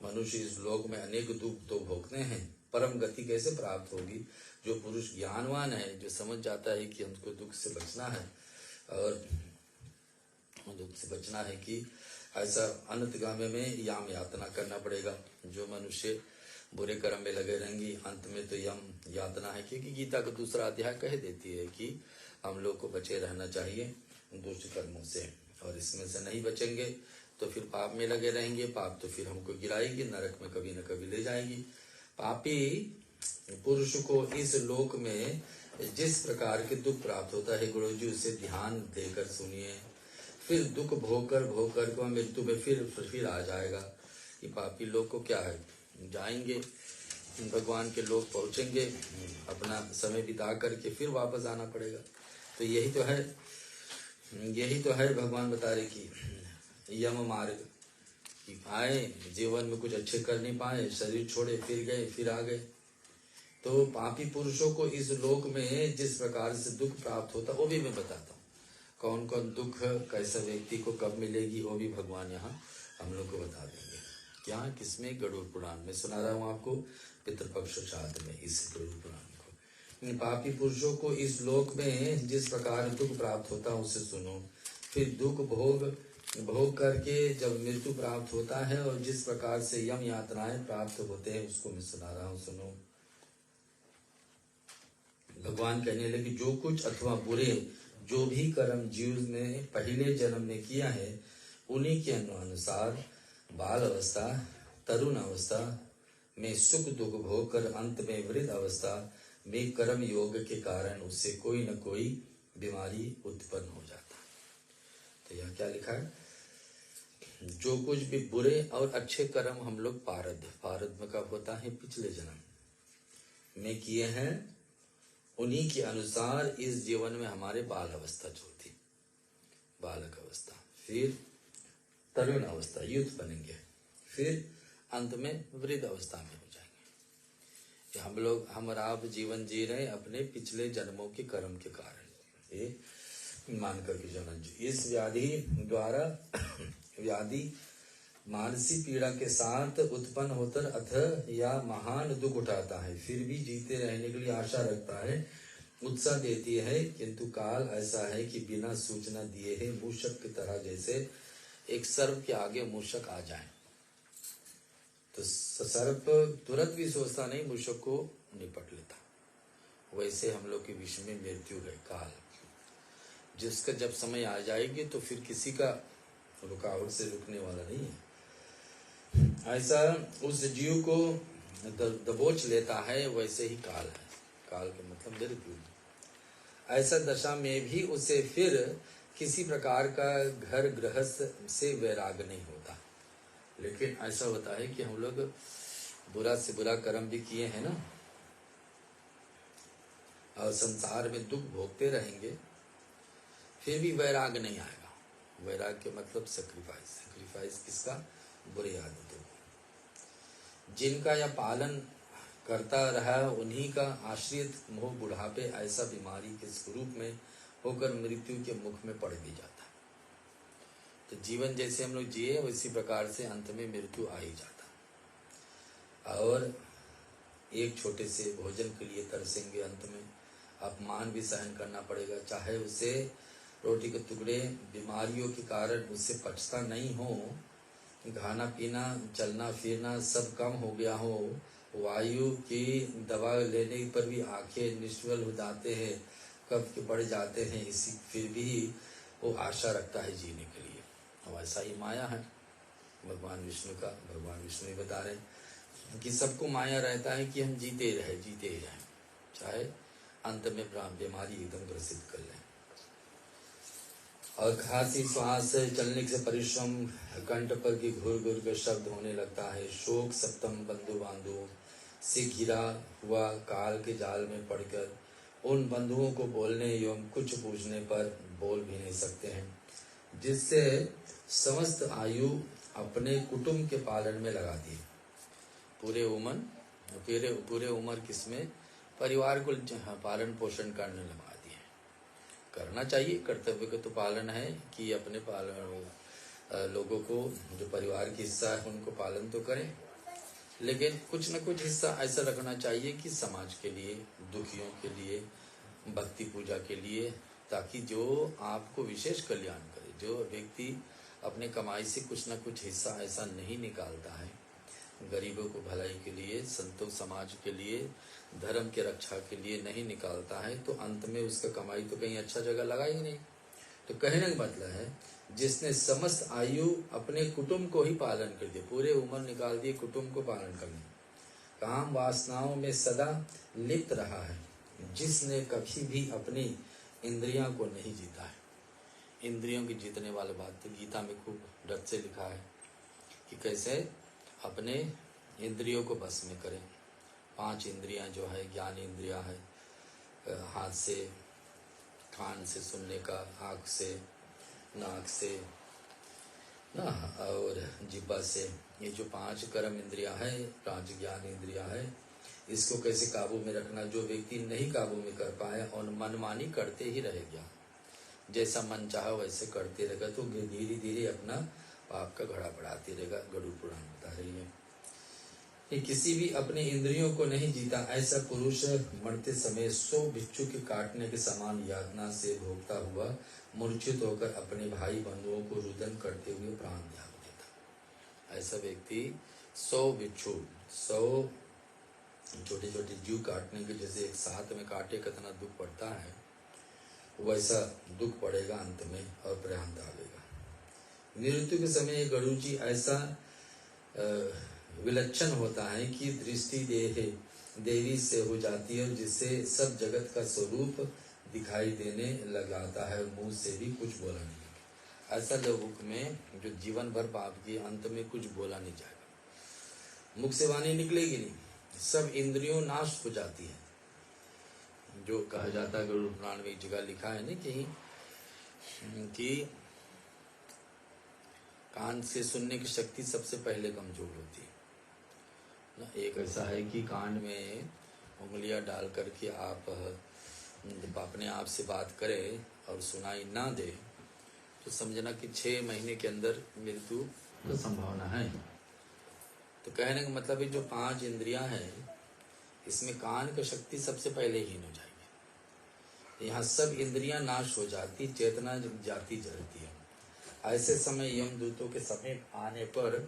मनुष्य इस लोक में अनेक दुख तो भोगते हैं, परम गति कैसे प्राप्त होगी? जो पुरुष ज्ञानवान है, जो समझ जाता है कि हमको दुख से बचना है और दुख से बचना है कि ऐसा अनंतगामी में यम यातना करना पड़ेगा। जो मनुष्य बुरे कर्म में लगे रहेंगे, अंत में तो यम यातना है, क्योंकि गीता का दूसरा अध्याय कह देती है कि हम लोग को बचे रहना चाहिए दुष्ट कर्मों से, और इसमें से नहीं बचेंगे तो फिर पाप में लगे रहेंगे। पाप तो फिर हमको गिराएगी, नरक में कभी न कभी ले जाएगी। पापी पुरुष को इस लोक में जिस प्रकार के दुख प्राप्त होता है, गुरु जी उसे ध्यान देकर सुनिए। फिर दुख भोग कर को मृत्यु में फिर आ जाएगा। कि पापी लोग को क्या है, जाएंगे भगवान के लोग पहुंचेंगे, अपना समय बिता करके फिर वापस आना पड़ेगा। तो यही तो है भगवान बता रहे कि यम मार्ग कि आए जीवन में कुछ अच्छे कर नहीं पाए, शरीर छोड़े, फिर गए, फिर आ गए। तो पापी पुरुषों को इस लोक में जिस प्रकार से दुख प्राप्त होता वो भी मैं बताता हूँ। कौन कौन दुख कैसा व्यक्ति को कब मिलेगी वो भी भगवान यहाँ हम लोग को बता देंगे। क्या किसमें? गरुड़ पुराण में सुना रहा हूँ आपको, पितृपक्ष श्राद्ध में इस गरुड़ पुराण को। पापी पुरुषों को इस लोक में जिस प्रकार दुख प्राप्त होता है उसे सुनो। फिर दुख भोग करके जब मृत्यु प्राप्त होता है और जिस प्रकार से यम यातनाएं प्राप्त होते हैं उसको मैं सुना रहा हूँ, सुनो। भगवान कहने लगे जो कुछ अथवा बुरे जो भी कर्म जीव ने पहले जन्म में किया है, उन्हीं के अनुसार बाल अवस्था, तरुण अवस्था में सुख दुख भोग कर अंत में वृद्ध अवस्था में कर्म योग के कारण उससे कोई न कोई बीमारी उत्पन्न हो जाता। तो यहाँ क्या लिखा है? जो कुछ भी बुरे और अच्छे कर्म हम लोग पारद में कब होता है? पिछले जन्म में किए हैं, उन्हीं के अनुसार इस जीवन में हमारे बाल अवस्था जो थी, बालक अवस्था, फिर तरुण अवस्था, यूथ बनेंगे, फिर अंत में वृद्ध अवस्था में हो जाएंगे। हम लोग आप जीवन जी रहे अपने पिछले जन्मों के कर्म के कारण, ये मान करके जन्म जी। इस व्याधि मानसिक पीड़ा के साथ उत्पन्न होकर अथ या महान दुख उठाता है, फिर भी जीते रहने के लिए आशा रखता है, उत्साह देती है, किंतु काल ऐसा है कि बिना सूचना दिए है मूषक की तरह, जैसे एक सर्प के आगे मूषक आ जाए तो सर्प तुरंत भी सोचता नहीं, मूषक को निपट लेता। वैसे हम लोग के विषय में मृत्यु है, काल, जिसका जब समय आ जाएगी तो फिर किसी का रुकावट से रुकने वाला नहीं है। ऐसा उस जीव को दबोच लेता है, वैसे ही काल है। काल का मतलब मृत्यु। ऐसा दशा में भी उसे फिर किसी प्रकार का घर गृहस्थ से वैराग नहीं होता। लेकिन ऐसा होता है कि हम लोग बुरा से बुरा कर्म भी किए हैं ना, और संसार में दुख भोगते रहेंगे, फिर भी वैराग नहीं आएगा। वैराग के मतलब सैक्रिफाइस किसका? बुरी आदतों। जिनका यह पालन करता रहा उन्हीं का आश्रित मोह बुढ़ापे ऐसा बीमारी के स्वरूप में होकर मृत्यु के मुख में पड़ भी जाता। तो जीवन जैसे हम लोग जिए उसी प्रकार से अंत में मृत्यु आ ही जाता। और एक छोटे से भोजन के लिए तरसेंगे, अंत में अपमान भी सहन करना पड़ेगा, चाहे उसे रोटी के टुकड़े बीमारियों के कारण उससे पचता नहीं हो, खाना पीना चलना फिरना सब कम हो गया हो, वायु की दवा लेने पर भी आंखें निश्चल हो जाते हैं, कब के बढ़ जाते हैं, इसी फिर भी वो आशा रखता है जीने के लिए। और ऐसा ही माया है भगवान विष्णु का। भगवान विष्णु ही बता रहे हैं कि सबको माया रहता है कि हम जीते ही रहे, चाहे अंत में बीमारी एकदम ग्रसित कर लें। और खांसी श्वास चलने से परिश्रम, कंठ पर की घुर घुर के शब्द होने लगता है। शोक सप्तम बंधु बांधुओं से घिरा हुआ काल के जाल में पड़कर उन बंधुओं को बोलने एवं कुछ पूछने पर बोल भी नहीं सकते हैं, जिससे समस्त आयु अपने कुटुंब के पालन में लगा दी। पूरे उम्र किसमें? परिवार को पालन पोषण करने लगा दिए। करना चाहिए, कर्तव्य का तो पालन है कि अपने लोगों को जो परिवार की हिस्सा है उनको पालन तो करें, लेकिन कुछ न कुछ हिस्सा ऐसा रखना चाहिए कि समाज के लिए, दुखियों के लिए, भक्ति पूजा के लिए, ताकि जो आपको विशेष कल्याण करे। जो व्यक्ति अपने कमाई से कुछ न कुछ हिस्सा ऐसा नहीं निकालता है गरीबों को भलाई के लिए, संतों समाज के लिए, धर्म के रक्षा के लिए नहीं निकालता है, तो अंत में उसका कमाई तो कहीं अच्छा जगह लगा ही नहीं। तो कहने का मतलब है जिसने समस्त आयु अपने कुटुंब को ही पालन कर दिया, पूरे उम्र निकाल दिए कुटुंब को पालन करने, काम वासनाओं में सदा लिप्त रहा है, जिसने कभी भी अपनी इंद्रियों को नहीं जीता है। इंद्रियों की जीतने वाली बात तो गीता में खूब डट से लिखा है कि कैसे अपने इंद्रियों को बस में करें। 5 इंद्रियां जो है, ज्ञान इंद्रिया है, हाथ से, कान से सुनने का, आँख से, नाक से ना, और जिह्वा से, ये जो 5 कर्म इंद्रिया है, 5 ज्ञान इंद्रिया है, इसको कैसे काबू में रखना। जो व्यक्ति नहीं काबू में कर पाया और मनमानी करते ही रहेगा, जैसा मन चाहा वैसे करते रहेगा, तो धीरे धीरे अपना पाप का घड़ा बढ़ाते रहेगा। गरुड़ पुराण बता रही है कि किसी भी अपने इंद्रियों को नहीं जीता ऐसा पुरुष मरते समय 100 भिक्षु के काटने के समान यातना से भोगता हुआ मूर्छित होकर अपने भाई बंधुओं को रुदन करते हुए प्राण त्याग देता। ऐसा व्यक्ति 100 भिक्षु, 100 छोटे छोटे जीव काटने के, जैसे एक साथ में काटे कितना दुख पड़ता है, वैसा दुख पड़ेगा अंत में और प्राण त्यागेगा। मृत्यु के समय गरुड़ जी ऐसा विलक्षण होता है कि दृष्टि देवी से हो जाती है, जिससे सब जगत का स्वरूप दिखाई देने लग जाता है, मुंह से भी कुछ बोला नहीं। ऐसा लोगों में जो जीवन भर पाप किए, अंत में कुछ बोला नहीं जाएगा, मुख से वाणी निकलेगी नहीं, सब इंद्रियों नाश हो जाती है। जो कहा जाता है गरुड़ पुराण में एक जगह लिखा है ना कि कान से सुनने की शक्ति सबसे पहले कमजोर होती है ना। एक ऐसा है कि कान में उंगलियां डाल करके आप अपने आप से बात करें और सुनाई ना दे, तो समझना कि 6 महीने के अंदर मृत्यु की संभावना है। तो कहने का मतलब है जो 5 इंद्रियां हैं, इसमें कान की शक्ति सबसे पहले हीन हो जाएगी। यहाँ सब इंद्रियां नाश हो जाती, चेतना जाती जलती है। ऐसे समय यमदूतों के समीप आने पर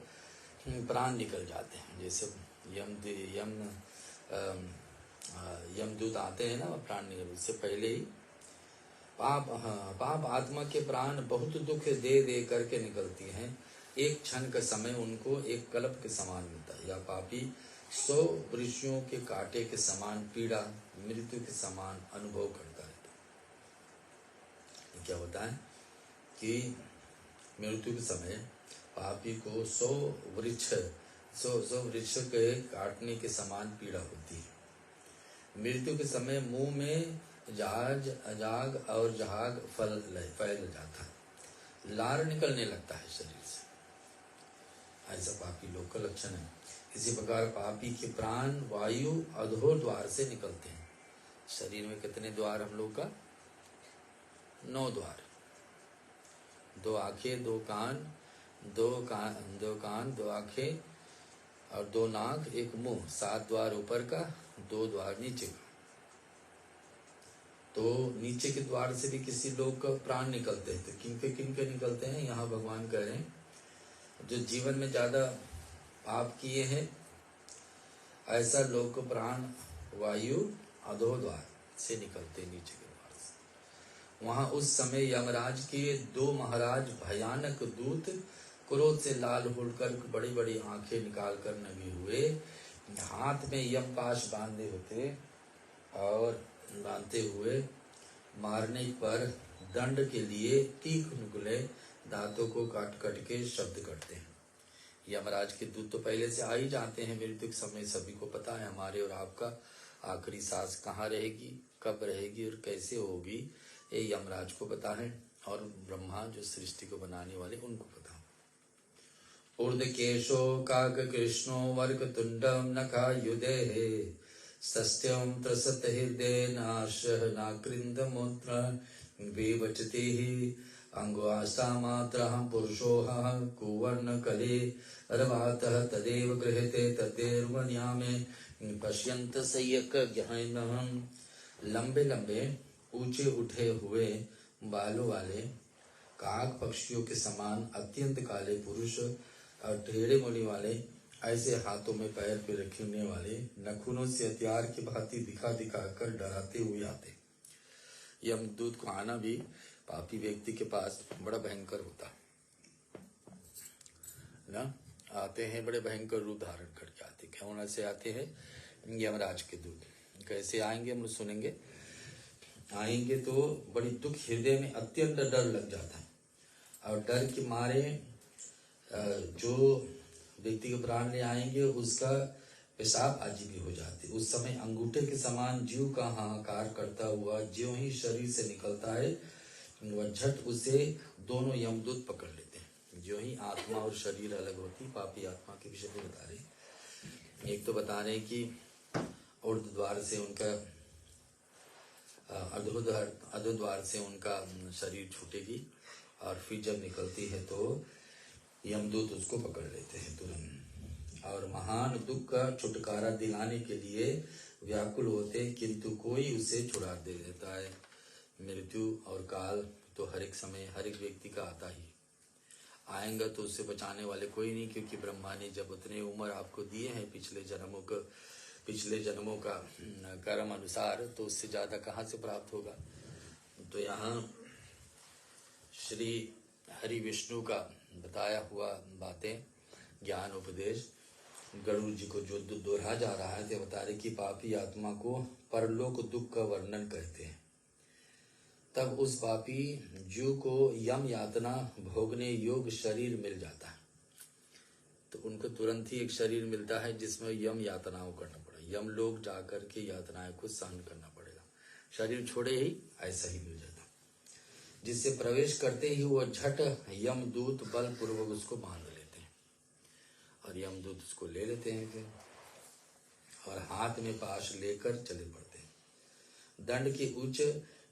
प्राण निकल जाते हैं। जैसे यमदूत आते हैं ना, प्राण निकल, उससे पहले ही पाप आत्मा के प्राण बहुत दुख दे दे करके निकलती हैं। एक क्षण का समय उनको एक कल्प के समान मिलता है। या पापी 100 वृक्षों के कांटे के समान पीड़ा, मृत्यु के समान अनुभव करता रहता है। क्या होता है कि मृत्यु के समय पापी को 100 वृक्ष के काटने के समान पीड़ा होती है। मृत्यु के समय मुंह में अजाग और जहाग फैल जाता है, लार निकलने लगता है शरीर से। ऐसा पापी लोग का लक्षण है। इसी प्रकार पापी के प्राण वायु अधोर द्वार से निकलते हैं। शरीर में कितने द्वार हम लोग का? 9 द्वार। 2 आंखें, 2 कान, 2 आंखें और 2 नाक, 1 मुंह, 7 द्वार ऊपर का, 2 द्वार नीचे का। तो नीचे के द्वार से भी किसी लोग का प्राण निकलते हैं। तो किनके निकलते हैं? यहाँ भगवान कह रहे हैं जो जीवन में ज्यादा पाप किए हैं, ऐसा लोग को प्राण वायु अधोद्वार से निकलते नीचे के द्वार से। वहां उस समय यमराज के 2 महाराज भयानक दूत क्रोध से लाल होकर बड़ी बड़ी आंखें निकालकर नमी हुए, हाथ में यमपाश बांधे होते और बांधते हुए मारने पर दंड के लिए तीक्ष्ण नुकीले दांतों को काट काट के शब्द करते हैं। यमराज के दूत तो पहले से आ ही जाते हैं। मृत्यु के समय सभी को पता है, हमारे और आपका आखिरी सांस कहाँ रहेगी, कब रहेगी और कैसे होगी, ये यमराज को पता है, और ब्रह्मा जो सृष्टि को बनाने वाले उनको पता। ऊर्ध्वकेशो काक कृष्णो वर्क तुंडम नखायुधे सस्त्यम त्रसत हृदय नाशः नाकृंद मूत्र विवचति अंगुआस्ता मात्रः पुरुषोऽहं कुवर्ण कले रवातः तदेव गृह्यते तदेर्वन्यामे पश्यन्त सय्यक ज्ञानहं। लंबे लंबे ऊंचे उठे हुए बालों वाले काक पक्षियों के समान अत्यंत काले पुरुष और टेढ़े मुड़ी वाले ऐसे हाथों में पैर पे रखने वाले नखूनों से हथियार की भांति दिखा दिखा कर डराते हुए आते। यमदूत को आना भी पापी व्यक्ति के पास बड़ा भयंकर होता ना, आते हैं बड़े भयंकर रूप धारण करके आते। क्यों से आते हैं यमराज के दूत? कैसे आएंगे हम सुनेंगे। आएंगे तो बड़ी दुख, हृदय में अत्यंत डर लग जाता है, और डर के मारे जो व्यक्ति के प्राण ले आएंगे उसका पेशाब आजीवी हो जाती। उस समय अंगूठे के समान जीव का हाहाकार करता हुआ ज्यों ही शरीर से निकलता है, वह झट उसे दोनों यमदूत पकड़ लेते हैं। ज्यों ही आत्मा और शरीर अलग होती, पापी आत्मा के विषय में बता रहे। एक तो बता रहे कि ऊर्ध्व द्वार से उनका अधोद्वार से उनका शरीर छूटेगी, और फिर जब निकलती है तो यमदूत उसको पकड़ लेते हैं तुरंत, और महान दुख का छुटकारा दिलाने के लिए व्याकुल होते, किंतु कोई उसे छुड़ा दे देता है। मृत्यु और काल तो हर एक समय हर एक व्यक्ति का आता ही आएगा, तो उससे बचाने वाले कोई नहीं, क्योंकि ब्रह्मा ने जब उतने उम्र आपको दिए हैं पिछले जन्मों का कर्म अनुसार, तो उससे ज्यादा कहाँ से प्राप्त होगा। तो यहाँ श्री हरि विष्णु का बताया हुआ बातें, ज्ञान उपदेश गरुड़ जी को जो दोहरा जा रहा है, तो बता रहे कि पापी आत्मा को परलोक दुख का वर्णन कहते हैं। तब उस पापी जीव को यम यातना भोगने योग्य शरीर मिल जाता है, तो उनको तुरंत ही एक शरीर मिलता है जिसमें यम यातनाओं करना पड़ेगा। यम लोग जाकर के यातनाएं को सहन करना पड़ेगा, शरीर छोड़े ही ऐसा ही मिल जाता, जिससे प्रवेश करते ही वो झट यमदूत बलपूर्वक उसको बांध लेते हैं, और यमदूत उसको ले लेते हैं फिर, और हाथ में पाश लेकर चले पड़ते हैं। दंड की उच्च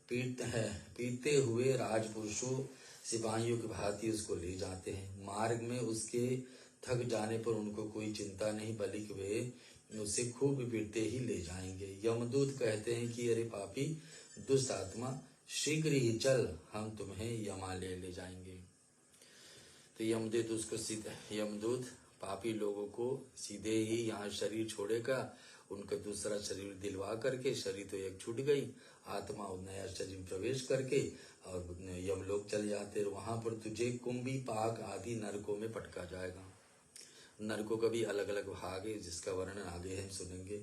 पीते हुए राजपुरुषों सिपाहियों की भांति उसको ले जाते हैं। मार्ग में उसके थक जाने पर उनको कोई चिंता नहीं, बल्कि वे उसे खूब पीटते ही ले जाएंगे। यमदूत कहते हैं कि अरे पापी दुष्ट आत्मा, शीघ्र ही चल, हम तुम्हें यमालय ले जाएंगे। तो यमदूत पापी लोगों को सीधे ही यहाँ शरीर छोड़ेगा, उनका दूसरा शरीर दिलवा करके, शरीर तो एक छूट गई, आत्मा नया शरीर प्रवेश करके और यमलोक चल जाते। वहां पर तुझे कुंभी पाक आदि नरकों में पटका जाएगा। नरकों का भी अलग अलग भाग है, जिसका वर्णन आगे हम सुनेंगे।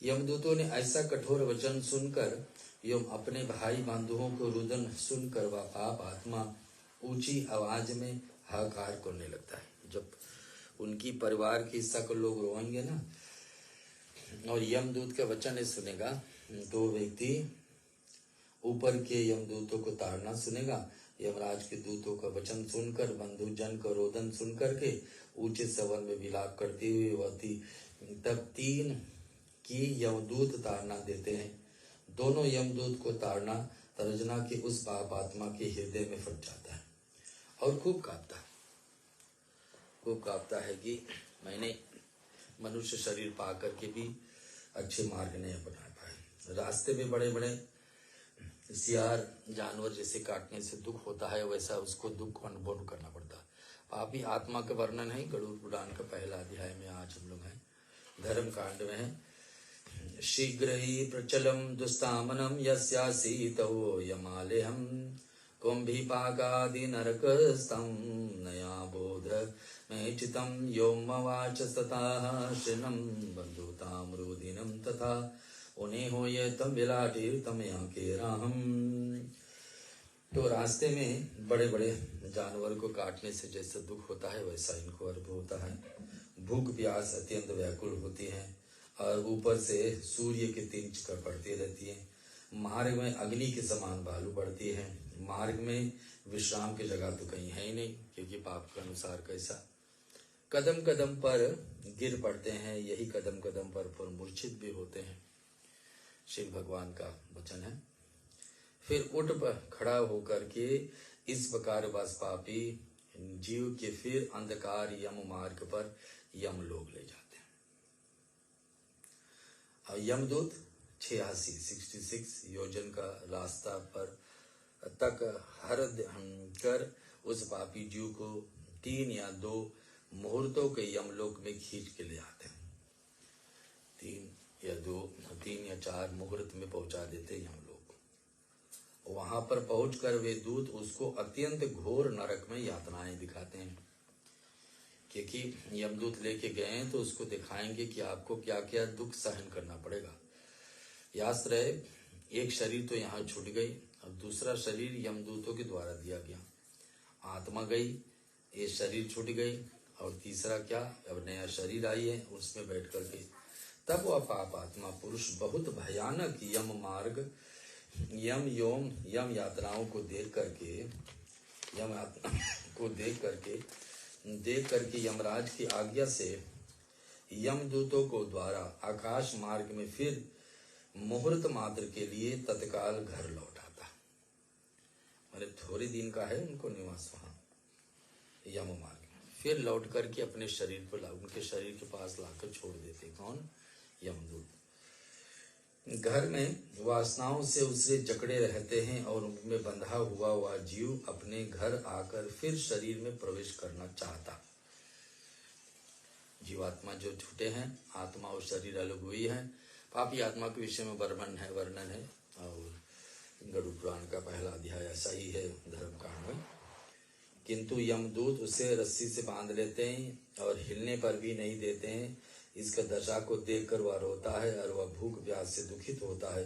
यमदूतों ने ऐसा कठोर वचन सुनकर यम अपने भाई बंधुओं को रुदन सुनकर वह पाप आत्मा ऊंची आवाज में हाहाकार करने लगता है। जब उनकी परिवार की हिस्सा को लोग रोएंगे ना, और यमदूत का वचन सुनेगा, तो व्यक्ति ऊपर के यमदूतों को ताड़ना सुनेगा। यमराज के दूतों का वचन सुनकर, बंधु जन का रोदन सुन करके ऊंचे स्वर में विलाप करती हुई वती तब 3 की यमदूत ताड़ना देते हैं। दोनों यमदूत को ताड़ना तर्जना के उस पाप आत्मा के हृदय में फट जाता है और खूब कांपता है कि मैंने मनुष्य शरीर पा करके भी अच्छे मार्ग नहीं अपना पाए। रास्ते में बड़े बड़े सियार जानवर जैसे काटने से दुख होता है, वैसा उसको दुख को अनुभव करना पड़ता है। पापी आत्मा का वर्णन है गरुड़ पुराण का पहला अध्याय में। आज हम लोग हैं धर्म कांड में है। शीघ्र ही प्रचलम दुस्तामनम यस्यासीतो यमालेहम कुंभीपाकादि नरकस्तं नया बोध में चितम योमवाच सताः शृणं बंधुताम रुदिनं तथा उन्हें हो ये तम विलाटीर तम के राहम। तो रास्ते में बड़े बड़े जानवर को काटने से जैसे दुख होता है वैसा इनको अनुभव होता है। भूख प्यास अत्यंत व्याकुल होती है और ऊपर से सूर्य की तीन चक्कर पड़ती रहती है। मार्ग में अग्नि के समान बालू बढ़ती है। मार्ग में विश्राम की जगह तो कहीं है ही नहीं, क्योंकि पाप के अनुसार कैसा कदम कदम पर गिर पड़ते हैं, यही कदम कदम पर मूर्छित भी होते हैं। शिव भगवान का वचन है। फिर उठ खड़ा होकर के इस प्रकार बस पापी जीव के फिर अंधकार यम मार्ग पर यम लोग ले जाते हैं। और यमदूत 66 योजन का रास्ता पर तक हर कर उस पापी जीव को 3 या 2 मुहूर्तों के यमलोक में खींच के ले आते हैं। 3 या 4 मुहूर्त में पहुंचा देते हैं यमलोक। वहां पर पहुंचकर वे दूत उसको अत्यंत घोर नरक में यातनाएं दिखाते हैं, क्योंकि यमदूत लेके गए हैं तो उसको दिखाएंगे कि आपको क्या क्या दुख सहन करना पड़ेगा। याद रहे, एक शरीर तो यहाँ छूट गई, अब दूसरा शरीर यमदूतों के द्वारा दिया गया। आत्मा गई, ये शरीर छूट गई, और तीसरा क्या, अब नया शरीर आई है, उसमें बैठ करके तब वह पाप आत्मा पुरुष बहुत भयानक यम मार्ग यम यात्राओं को देख करके यमराज की आज्ञा से यमदूतों को द्वारा आकाश मार्ग में फिर मुहूर्त मात्र के लिए तत्काल घर लौट आता। मैंने थोड़े दिन का है उनको निवास वहां यम मार्ग में, फिर लौट करके अपने शरीर पर उनके शरीर के पास लाकर छोड़ देते। कौन? यमदूत। घर में वासनाओं से उससे जकड़े रहते हैं और उनमें बंधा हुआ वह जीव अपने घर आकर फिर शरीर में प्रवेश करना चाहता। जीवात्मा जो छूटे हैं, आत्मा और शरीर अलग हुई है। पापी आत्मा के विषय में वर्णन है और गरुड़ पुराण का पहला अध्याय ऐसा ही है धर्म कांड में। किंतु यमदूत उसे रस्सी से बांध लेते हैं और हिलने पर भी नहीं देते हैं। इसका दशा को देखकर वह रोता है और वह भूख प्यास से दुखित होता है।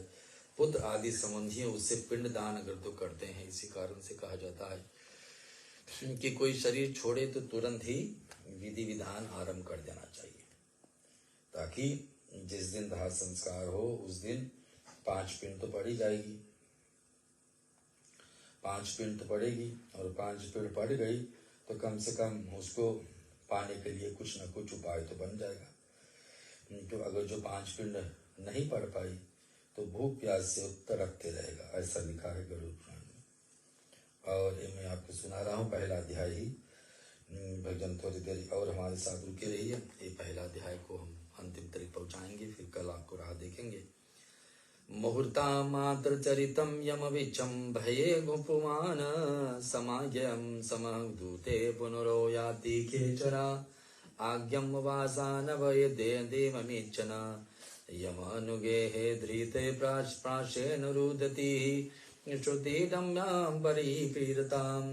पुत्र आदि संबंधी उससे पिंडदान अगर तो करते हैं। इसी कारण से कहा जाता है कि कोई शरीर छोड़े तो तुरंत ही विधि विधान आरंभ कर देना चाहिए, ताकि जिस दिन दाह संस्कार हो उस दिन 5 पिंड तो पड़ी जाएगी, 5 पिंड तो पड़ेगी, और 5 पिंड पड़ गई तो कम से कम उसको पाने के लिए कुछ न कुछ उपाय तो बन जाएगा। तो अगर जो 5 पिंड नहीं पड़ पाई तो भूख प्यास से तड़पते रहेगा, ऐसा लिखा है गरुड़ पुराण में। और ये मैं आपको सुना रहा हूँ पहला अध्याय ही। भजन थोड़ी देर और हमारे साथ रुके रहिए, ये पहला अध्याय को हम अंतिम तक पहुंचाएंगे, फिर कल आपको राह देखेंगे। मुहूर्ता मात्र चरितम यम विचम भये गुपुमान समायम समदूते पुनरो याति खेचरा आज्ञम वासानवय देवमीचन यमनुगेहे धृते प्राशेन रुदति श्रुतिदम्यां परिपीडताम्।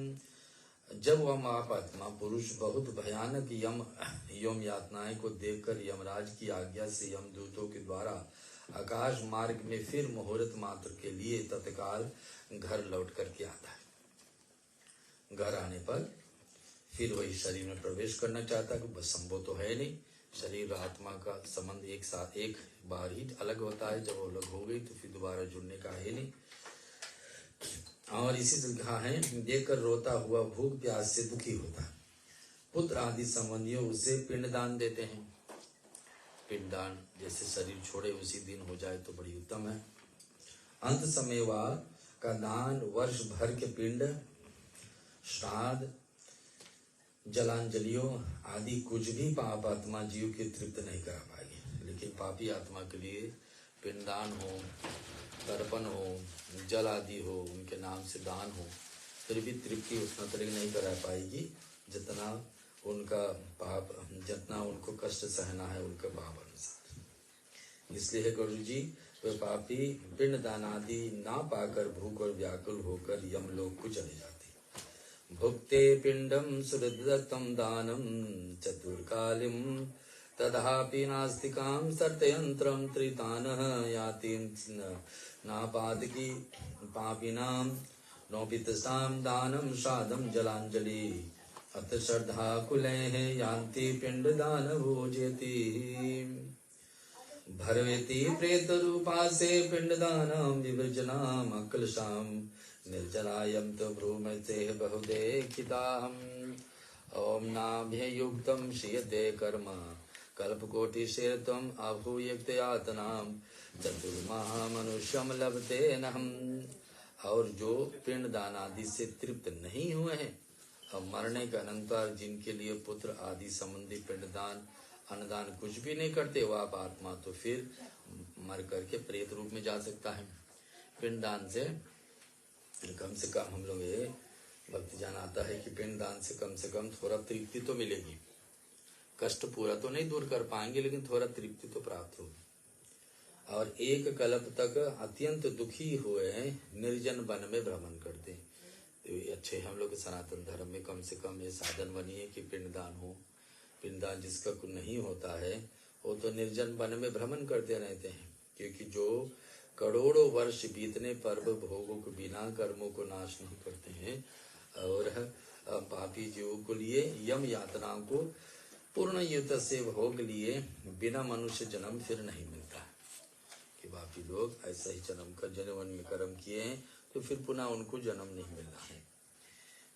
जब वह महापात्मा पुरुष बहुत भयानक यम यातनाएं को देखकर यमराज की आज्ञा से यमदूतों के द्वारा आकाश मार्ग में फिर मुहूर्त मात्र के लिए तत्काल घर लौट करके आता है। घर आने पर फिर वही शरीर में प्रवेश करना चाहता है। बस संभव तो है नहीं, शरीर और आत्मा का संबंध एक बार ही अलग होता है। जब वो अलग हो गई तो फिर दोबारा जुड़ने का है नहीं। और इसी से कहा है, देखकर रोता हुआ भूख प्यास से दुखी होता है। पुत्र आदि संबंधियों उसे पिंडदान देते हैं। पिंडदान जैसे शरीर छोड़े उसी दिन हो जाए तो बड़ी उत्तम है। अंत समय वह का दान वर्ष भर के पिंड, श्राद्ध, जलांजलियों आदि कुछ भी पाप आत्मा जीव के तृप्त नहीं करा पाएगी। लेकिन पापी आत्मा के लिए पिंडदान हो, तर्पण हो, जल आदि हो, उनके नाम से दान हो, फिर भी तृप्ति उतना तरीके नहीं करा पाएगी जितना उनका पाप, जितना उनको कष्ट सहना है उनका पाप अनुसार। इसलिए गुरु जी वे पापी पिंड दान आदि ना पाकर भूख और व्याकुल होकर यमलोक को चले जाते। भुक्ते पिंडम सुहृदत्तम दानम चतुर्कालिम तथापि नास्तिकाम सर्तयंत्रम त्रितानः याति नापातकी पापिनाम नोपितसाम दानम साधम जलांजलि अत श्रद्धा कुलैः यान्ति पिंड दान भोजयति। भरवेति प्रेत रूपासे पिंडदानम विभजनाम अकलशाम निर्जलायम तो भ्रूमते बहुदेखिताहम्। ओम नाभ्ययुक्तम श्रियते कर्म कल्पकोटिशेतम अभूयक्तयातनाम चतुर्माह मनुष्यम लभते नहम। और जो पिंड दान आदि से तृप्त नहीं हुए हैं, अब मरने के अनंतर जिनके लिए पुत्र आदि संबंधी पिंडदान अन्नदान कुछ भी नहीं करते, वह आप आत्मा तो फिर मर करके प्रेत रूप में जा सकता है। पिंडदान से कम से कम हम लोग ये भक्ति जान आता है कि पिंडदान से कम थोड़ा तृप्ति तो मिलेगी। कष्ट पूरा तो नहीं दूर कर पाएंगे, लेकिन थोड़ा तृप्ति तो प्राप्त होगी। और एक कल्प तक अत्यंत दुखी हुए निर्जन वन में भ्रमण करते हैं। तो ये अच्छे हम लोग के सनातन धर्म में कम से कम ये साधन बनी है कि पिंडदान हो। पिंडदान जिसका कुछ नहीं होता है वो तो निर्जन वन में भ्रमण करते रहते हैं, क्योंकि जो करोड़ों वर्ष बीतने पर भोगों को बिना कर्मों को नाश नहीं करते हैं और पापी जीवों को लिए यम यातनाओं को पूर्ण युत से भोग लिए बिना मनुष्य जन्म फिर नहीं मिलता है। कि पापी लोग ऐसा ही जन्म कर जनवन में कर्म किए हैं तो फिर पुनः उनको जन्म नहीं मिलना है।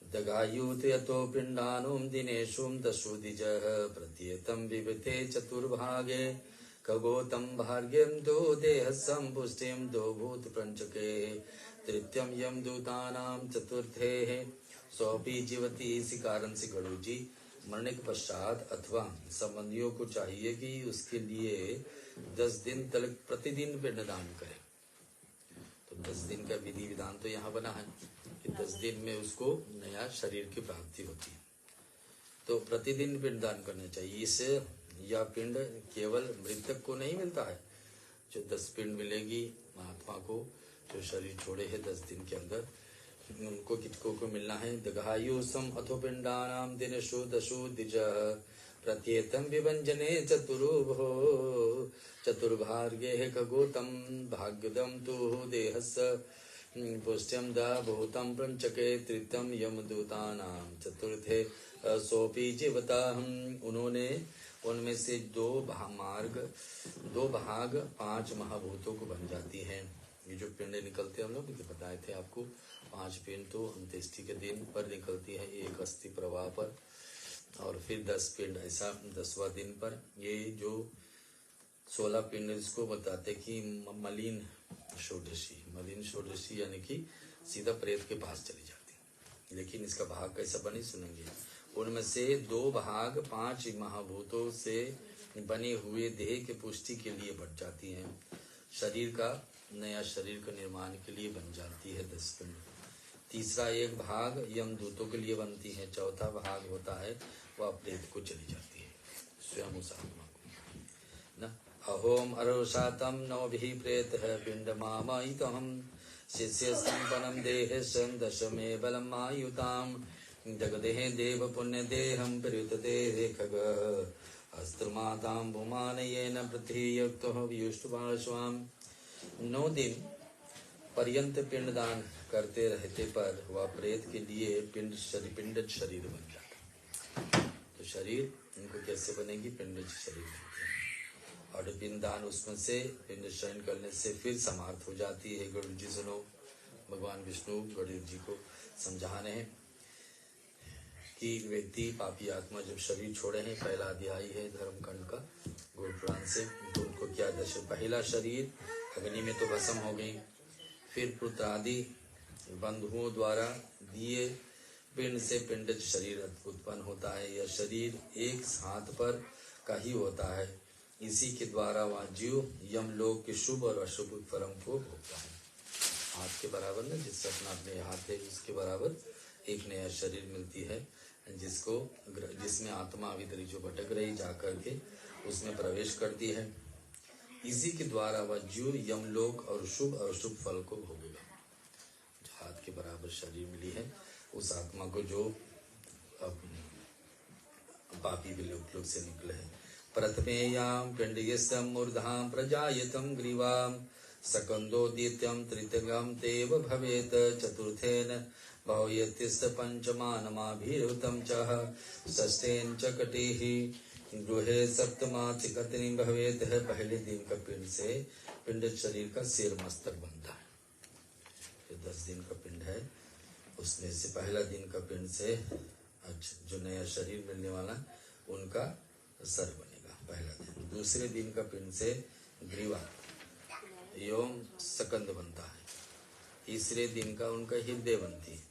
दगायुत यतो पिंडानुम दिनेशुम दशो द्विजः प्रत्येतम विवृते चतुर्भागे खगोतम भाग्यम दो देह संपुष्टिम दो भूत पंचके तृतीयम यम दूतानाम चतुर्थे सौपी जीवती। इसी कारण से गरुड़ जी मरने के पश्चात अथवा संबंधियों को चाहिए कि उसके लिए 10 दिन तक प्रतिदिन पिंडदान करें। तो 10 दिन का विधि विधान तो यहाँ बना है कि 10 दिन में उसको नया शरीर की प्राप्ति होती है। तो प्रतिदिन पिंडदान करना चाहिए। इससे यह पिंड केवल मृतक को नहीं मिलता है, जो 10 पिंड मिलेगी महात्मा को जो शरीर छोड़े है 10 दिन के अंदर, उनको कितकों को मिलना है। दगायुसम अथो पिंडानाम दिनेषु दशो द्विजः प्रत्येतम विभंजने चतुर्भो चतुर्भाग्ये खगोतम भाग्यदम तु देहस्य पुष्ट्यम दा भूतम पंचके तृतीयम यमदूतानाम चतुर्थे सोपी जीवता। उन्होंने उनमें से 2 भाग 5 महाभूतों को बन जाती हैं। ये जो पिंड निकलते हैं हम लोग बताए थे आपको, 5 पिंड तो अंत्येष्टि के दिन पर निकलती है, एक अस्थि प्रवाह पर, और फिर 10 पिंड ऐसा 10वां दिन पर। ये जो 16 पिंड इसको बताते कि मलिन षोडशी यानी कि सीधा प्रेत के पास चली जाती। लेकिन इसका भाग कैसा बने सुनेंगे। उनमें से 2 भाग 5 महाभूतों से बने हुए देह के पुष्टि के लिए बढ़ जाती हैं। शरीर का नया शरीर का निर्माण के लिए बन जाती है 10 पिंड। तीसरा 1 भाग यमदूतों के लिए बनती है। चौथा भाग होता है वह प्रेत को चली जाती है, स्वयं उस आत्मा को न। अहोम अरोषातम नवभिः प्रेतः पिण्डमामयितहं शिष्य संपन्नं देहस्य दशमे बलम् आयुताम् जगदेह देव पुण्य देहं प्रयुतते खगः अस्त्रमातां भूमानयेन पृथ्वीयुक्तो व्युष्टपार्श्वाम्। 9 दिन पर्यंत पिंडदान करते रहते पर वह प्रेत के लिए पिंड शरीर बन जाता। तो शरीर इनको कैसे बनेगी, पिंड शरीर बनती है। और पिंडदान उसमें से पिंड शयन करने से फिर समाप्त हो जाती है। गरुड़ जी सुनो, भगवान विष्णु गरुड़ जी को समझा रहे हैं कि व्यक्ति पापी आत्मा जब शरीर छोड़े हैं, पहला अध्याय है धर्मकांड का गरुड़ पुराण से, तो उनको क्या दशा, पहला शरीर अग्नि में तो भस्म हो गई, फिर पुत्र आदि बंधुओं द्वारा दिए पिंड से पिंड शरीर उत्पन्न होता है। यह शरीर एक हाथ पर का ही होता है। इसी के द्वारा वह जीव यमलोक के शुभ और अशुभ फलों को भोगता है। हाथ के बराबर न, जिससे अपना अपने हाथ है उसके बराबर एक नया शरीर मिलती है। जिसमें आत्मा अभी तक जो भटक रही जाकर के उसमें प्रवेश करती है, इसी के द्वारा वह जीव यमलोक और शुभ और अशुभ फल को भोगेगा। जो हाथ के बराबर शरीर मिली है उस आत्मा को, जो पापी विलोक से निकले हैं। प्रथमेयां पिंडयस्य मूर्धां प्रजायतं ग्रीवां सकंदोदित्यं तृतीयं तेव भवेत् चतुर्थेन भवयतिस्त पंचमानमाभिरुतं च षष्ठेन च कटिः गृहे सप्तमाथिकतनी भवेत है। पहले दिन का पिंड से पिंड शरीर का सिर मस्तक बनता है। फिर 10 दिन का पिंड है, उसमें से पहला दिन का पिंड से जो नया शरीर मिलने वाला उनका सर बनेगा पहला दिन। दूसरे दिन का पिंड से ग्रीवा एवं सकंद बनता है। तीसरे दिन का उनका हृदय बनती है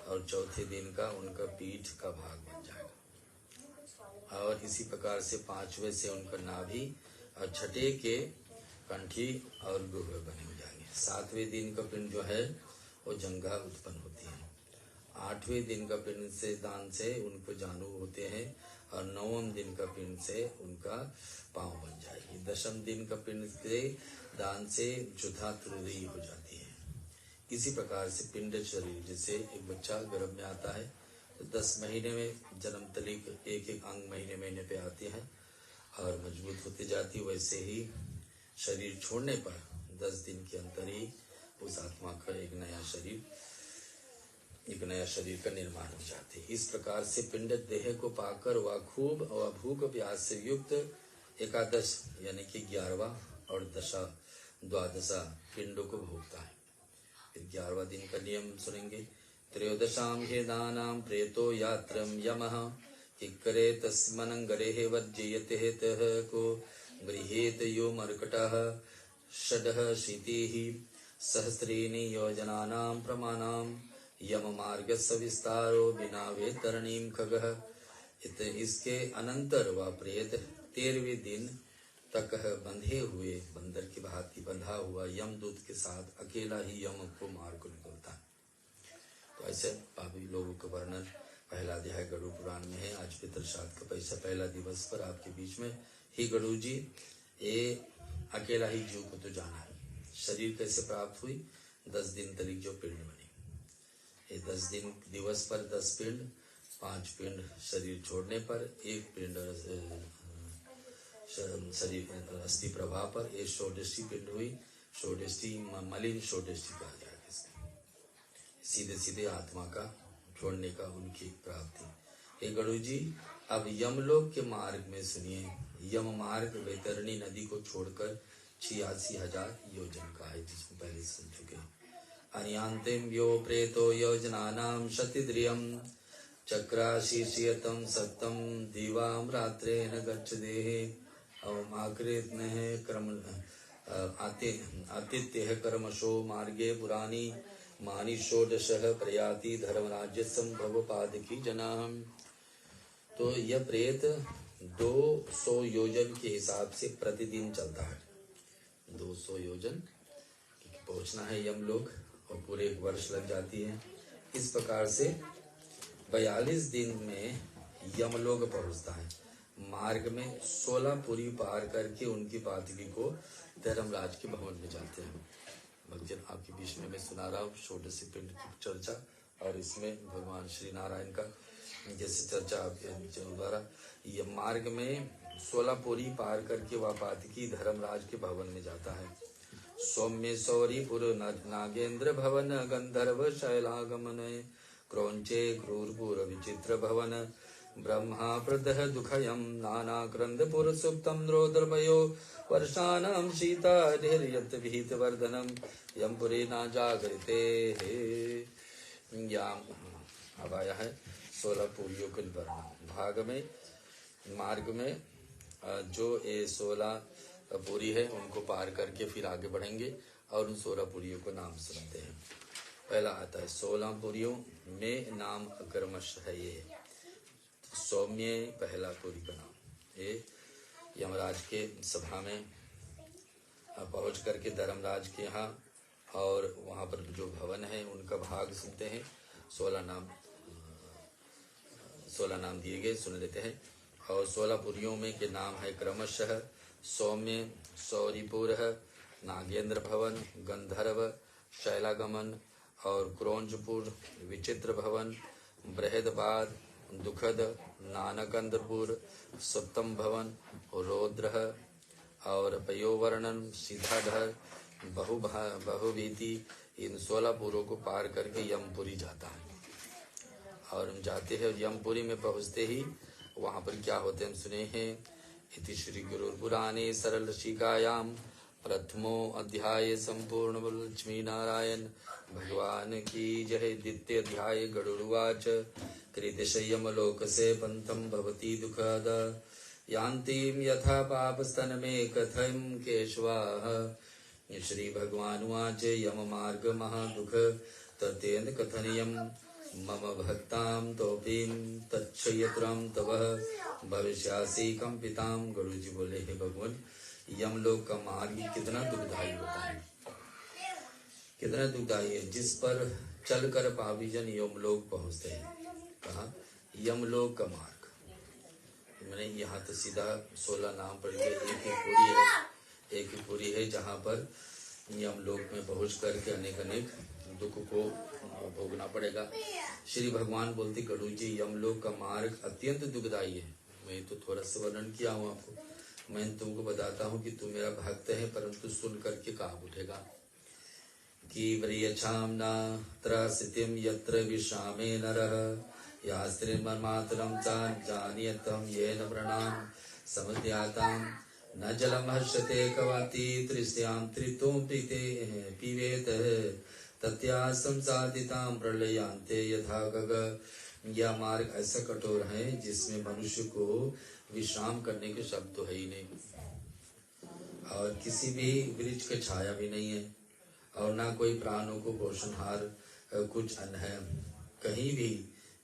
और चौथे दिन का उनका पीठ का भाग बन जाएगा। और इसी प्रकार से पांचवें से उनका नाभि और छठे के कंठी और गुर्वे बने हो जाएंगे। सातवें दिन का पिंड जो है वो जंघा उत्पन्न होती है। आठवें दिन का पिंड से दान से उनको जानू होते हैं और नवम दिन का पिंड से उनका पांव बन जाएगी। दशम दिन का पिंड से दान से चौथा त्रिदेही हो जाती है। इसी प्रकार से पिंड शरीर, जैसे एक बच्चा गर्भ में आता है तो 10 महीने में जन्म तलिक एक एक अंग महीने महीने पे आते हैं और मजबूत होती जाती है, वैसे ही शरीर छोड़ने पर 10 दिन के अंतर ही उस आत्मा का एक नया शरीर का निर्माण हो जाते है। इस प्रकार से पिंड देह को पाकर वह खूब और भूख प्यास से युक्त एकादश यानी कि 11वां और द्वादशा पिंडों को भोगता है। फिर 11वां दिन का नियम सुनेंगे। त्रयोदशाम हेदानाम प्रेतो यात्रम यमः किक्करे तस्मनं गरेः वज्जयते तः को गृहेत यो मर्कटः षडः शीतिः सहस्रीनि योजनानां प्रमाणाम यम मार्गस्य विस्तारो बिना वेतरणीम खगः। इसके अनंतर वह प्रेत 13वें दिन तक बंधे हुए बंदर की भांति बंधा हुआ यमदूत के साथ अकेला ही यम को मार को निकलता है। तो ऐसे पापी लोगों का वर्णन पहला अध्याय गरुड़ पुराण में है। आज पितृश्राद्ध का पहला दिवस पर आपके बीच में ही गरुड़ जी ये अकेला ही जीव को तो जाना है। शरीर कैसे प्राप्त हुई? 10 दिन तक जो पिंड बनी, ये 10 दिन दिवस पर 10 पिंड, 5 पिंड शरीर छोड़ने पर, 1 पिंड शरीर अस्थि प्रभाव पर, ये षोडशी पिंड हुई। षोडशी मलिन षोडशी कहा जाएगा इसको। सीधे सीधे आत्मा का छोड़ने का उनकी प्राप्ति। हे गरुड़ जी, अब यमलोक के मार्ग में सुनिए। यम मार्ग वैतरणी नदी को छोड़कर 86,000 योजन का है, जिसको पहले सुन चुके हैं। अन्यांतिम यो प्रेतो योजनानां शतिद्रियं चक्राशीर्षयतं सप्तम दिवां रात्रेण गच्छदेः अवमाकृतनेः कर्म आतिथ्यः कर्मशो मार्गे पुराणी मानि षोडशः प्रयाति धर्मराज्य संभव पादकी जनाः। तो यह प्रेत 200 योजन के हिसाब से प्रतिदिन चलता है। 200 योजन पहुंचना है यमलोक और पूरे 1 वर्ष लग जाती है। इस प्रकार से 42 दिन में यमलोक पहुंचता है। मार्ग में 16 पुरी पार करके उनकी पादकी को धर्मराज के भवन में जाते हैं। भक्तजन, आपके बीच में मैं सुना रहा हूँ षोडशी पिंड की चर्चा, और इसमें भगवान श्री नारायण का जैसे चर्चा आपके द्वारा यह मार्ग में 16 पुरी पार करके वह पादकी धर्मराज के भवन में जाता है। सौम्य सौरीपुर नागेंद्र भवन गंधर्व शैलागमन क्रौंचे क्रूरपुर विचित्र भवन ब्रह्मा प्रदह दुखयम नाना क्रंदपुर सुप्तम रोद्रमयो वर्षाणाम सीता धैर्यत विहित वर्धनम यमपुरी ना जागृते अब आया है 16 पुरियों के वर्णन। भाग में मार्ग में जो ये 16 पुरी है उनको पार करके फिर आगे बढ़ेंगे और उन 16 पुरियों को नाम सुनते हैं। पहला आता है 16 पुरियों में नाम अकर्मश है। ये सौम्य पहला पुरी का नाम। ये यमराज के सभा में पहुंच करके धर्मराज के यहाँ और वहाँ पर जो भवन है उनका भाग सुनते हैं। 16 नाम 16 नाम दिए गए, सुन लेते हैं। और 16 पुरियों में के नाम है क्रमशः सौम्य, सौरीपुर, नागेंद्र भवन, गंधर्व, शैलागमन और क्रोंजपुर, विचित्र भवन, बृहदबाद, दुखद, नानकंदपुर, सप्तम भवन, रौद्र और पयोवर्णन, सीधाधर, बहुभीति। इन 16 पुरों को पार करके यमपुरी जाता है। और हम जाते हैं यमपुरी में पहुँचते ही वहाँ पर क्या होते हैं हम सुने हैं। इति श्री गुरुपुराणे सरलशिकायां प्रथमो अध्याय संपूर्ण लक्ष्मी नारायण भगवान की जय। द्वितीय अध्याय गरुड़वाच कृतशय्यमलोक से पंथम भवती दुखद यान्तीं यथा पापस्तन में कथम केशवाः। श्री भगवानुवाच यम मार्ग महादुख ततेन कथनीयम् मम भक्तां तोपीं तच्छयत्रं तव भविष्यासि कंपितां। गुरु जी बोले हे भगवान, यमलोक का मार्ग कितना दुखदायी होता है, कितना दुखदायी है, जिस पर चलकर पापीजन यमलोक पहुंचते हैं। कहा यमलोक का मार्ग, मैंने यहाँ तो सीधा 16 नाम पड़ गए। एक ही पूरी है जहाँ पर यमलोक में पहुँच करके अनेक अनेक दुख को भोगना पड़ेगा। श्री भगवान बोलते गरुड़ जी यमलोक का मार्ग अत्यंत दुखदायी है। मैं तो थोड़ा सा वर्णन किया हूँ आपको। मैं तुमको बताता हूँ कि तू मेरा भक्त है, परंतु सुन करके कहाँ उठेगा। कि व्रियच्छाम्ना त्रसितिं यत्र विश्रामे नरः यास्त्रिमन्मातरं च जानीयतं येन व्रणां समध्यातां न जलं हर्षते कवाति तृष्यां तृप्तुं प्रीते पीवेत तत्यासं साधितां प्रलयांते यथा गग। यह मार्ग ऐसा कठोर है जिसमें मनुष्य को विश्राम करने के शब्द तो है ही नहीं, और किसी भी वृक्ष की छाया भी नहीं है, और ना कोई प्राणों को पोषणहार कुछ अन्न है, कहीं भी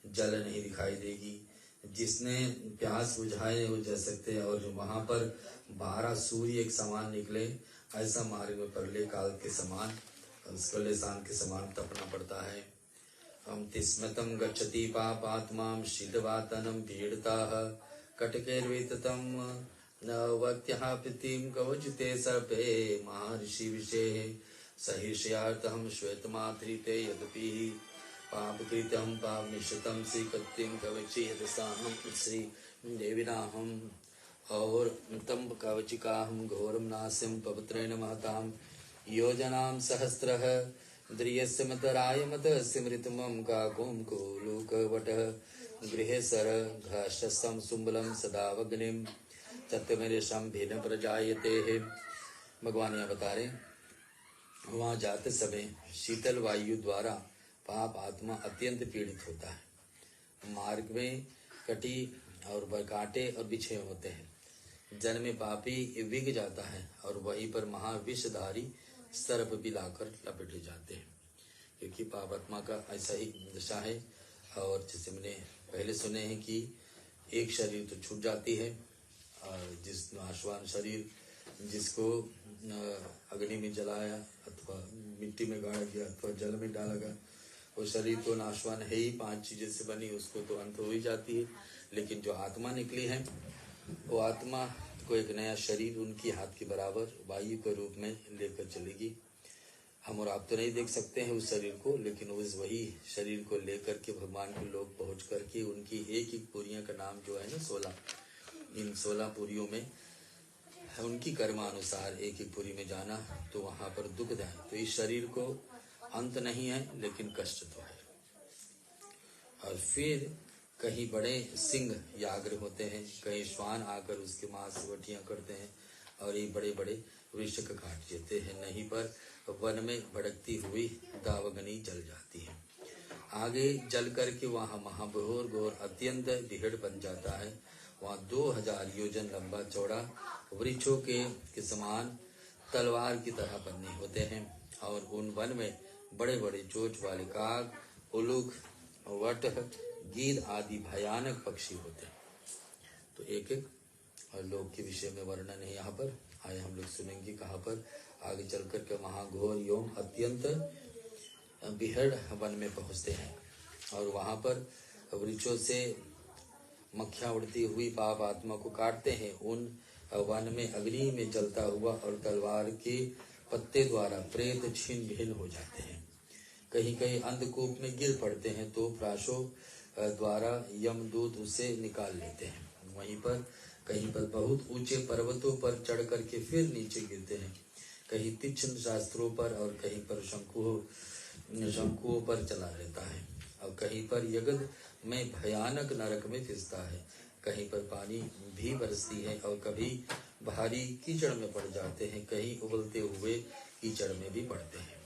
जल नहीं दिखाई देगी। जिसने प्यास बुझाए वो जा सकते हैं, और जो वहां पर 12 सूर्य एक समान निकले, ऐसा मार्ग में प्रलय काल के समान, स्कलेशान के समान तपना पड़ता है। हम तिस्मतम गच्छति पापात्मां शीलवातनं पीडिताः कटकैर्विततं नवत्यः प्रीतिं कवचिते सर्पे महर्षि विषे सहिष्यार्थं श्वेतमात्रिते यद्यपि पापकृतं पापमिश्रितं श्रीकृतिं कवचि यदसाहं श्री देविनाहं और तम कवचिकाहं घोरं नास्यं पवित्रेण महतां योजनां सहस्रः द्रियस्य मतराय मत स्मृतमं काकुं कोलुकवटः गृहे सर घाषस्थं सुम्बलं सदावग्निं तत्मेरेशं भिन्न प्रजायते है। भगवान यहाँ बता रहे वहाँ जाते समय शीतल वायु द्वारा पाप आत्मा अत्यंत पीड़ित होता है। मार्ग में कटी और कांटे और बिछे होते हैं। जन में पापी विग जाता है और वहीं पर महाविषधारी सर्प भी लाकर लपेटे जाते हैं, क्योंकि पाप आत्मा का ऐसा ही दशा है। और जैसे मैंने पहले सुने हैं कि एक शरीर तो छूट जाती है, जिस नाशवान शरीर जिसको अग्नि में जलाया अथवा मिट्टी में गाड़ा गया अथवा जल में डाला गया, वो शरीर तो नाशवान है ही, 5 चीजें से बनी, उसको तो अंत हो ही जाती है। लेकिन जो आत्मा निकली है वो आत्मा को एक नया शरीर उनकी हाथ के बराबर वायु के रूप में लेकर चलेगी। हम और आप तो नहीं देख सकते हैं उस शरीर को, लेकिन उस वही शरीर को लेकर के भगवान के लोग पहुंच करके उनकी एक एक पुरियों का नाम जो है ना 16, इन 16 पुरियों में उनकी कर्मानुसार एक एक पुरी में जाना, तो वहां पर दुखदायी। तो इस शरीर को अंत नहीं है, लेकिन कष्ट तो है। और फिर कहीं बड़े सिंह याग्र होते हैं, कहीं श्वान आकर उसके मांस वटियां करते हैं, और ये बड़े बड़े वृक्ष का काट देते हैं। नहीं पर वन में भड़कती हुई दावगनी जल जाती है। आगे जल करके वहाँ महाघोर घोर अत्यंत बिहड़ बन जाता है। वहाँ 2000 योजन लंबा चौड़ा वृक्षों के समान तलवार की तरह बने होते हैं, और उन वन में बड़े बड़े चोंच वाले काग, उलूक, वट, गीद आदि भयानक पक्षी होते हैं। तो एक एक और लोग के विषय में वर्णन है यहाँ पर। आए हम लोग सुनेंगे कहाँ पर आगे चल कर के महाघोर एवं अत्यंत बिहड़ वन में पहुँचते हैं, और वहाँ पर वृक्षों से मक्खियाँ उड़ती हुई पाप आत्मा को काटते हैं। उन वन में अग्नि में जलता हुआ और तलवार के पत्ते द्वारा प्रेत छीन भिन्न हो जाते हैं। कहीं कहीं अंधकूप में गिर पड़ते हैं तो प्राशों द्वारा यमदूत उसे निकाल लेते हैं। वहीं पर कहीं पर बहुत ऊंचे पर्वतों पर चढ़ करके फिर नीचे गिरते हैं। कहीं तीक्ष्ण शास्त्रों पर और कहीं पर शंकुओं पर चला रहता है और कहीं पर यगद में भयानक नरक में फिसता है। कहीं पर पानी भी बरसती है और कभी भारी कीचड़ में पड़ जाते हैं, कहीं उबलते हुए कीचड़ में भी पड़ते हैं।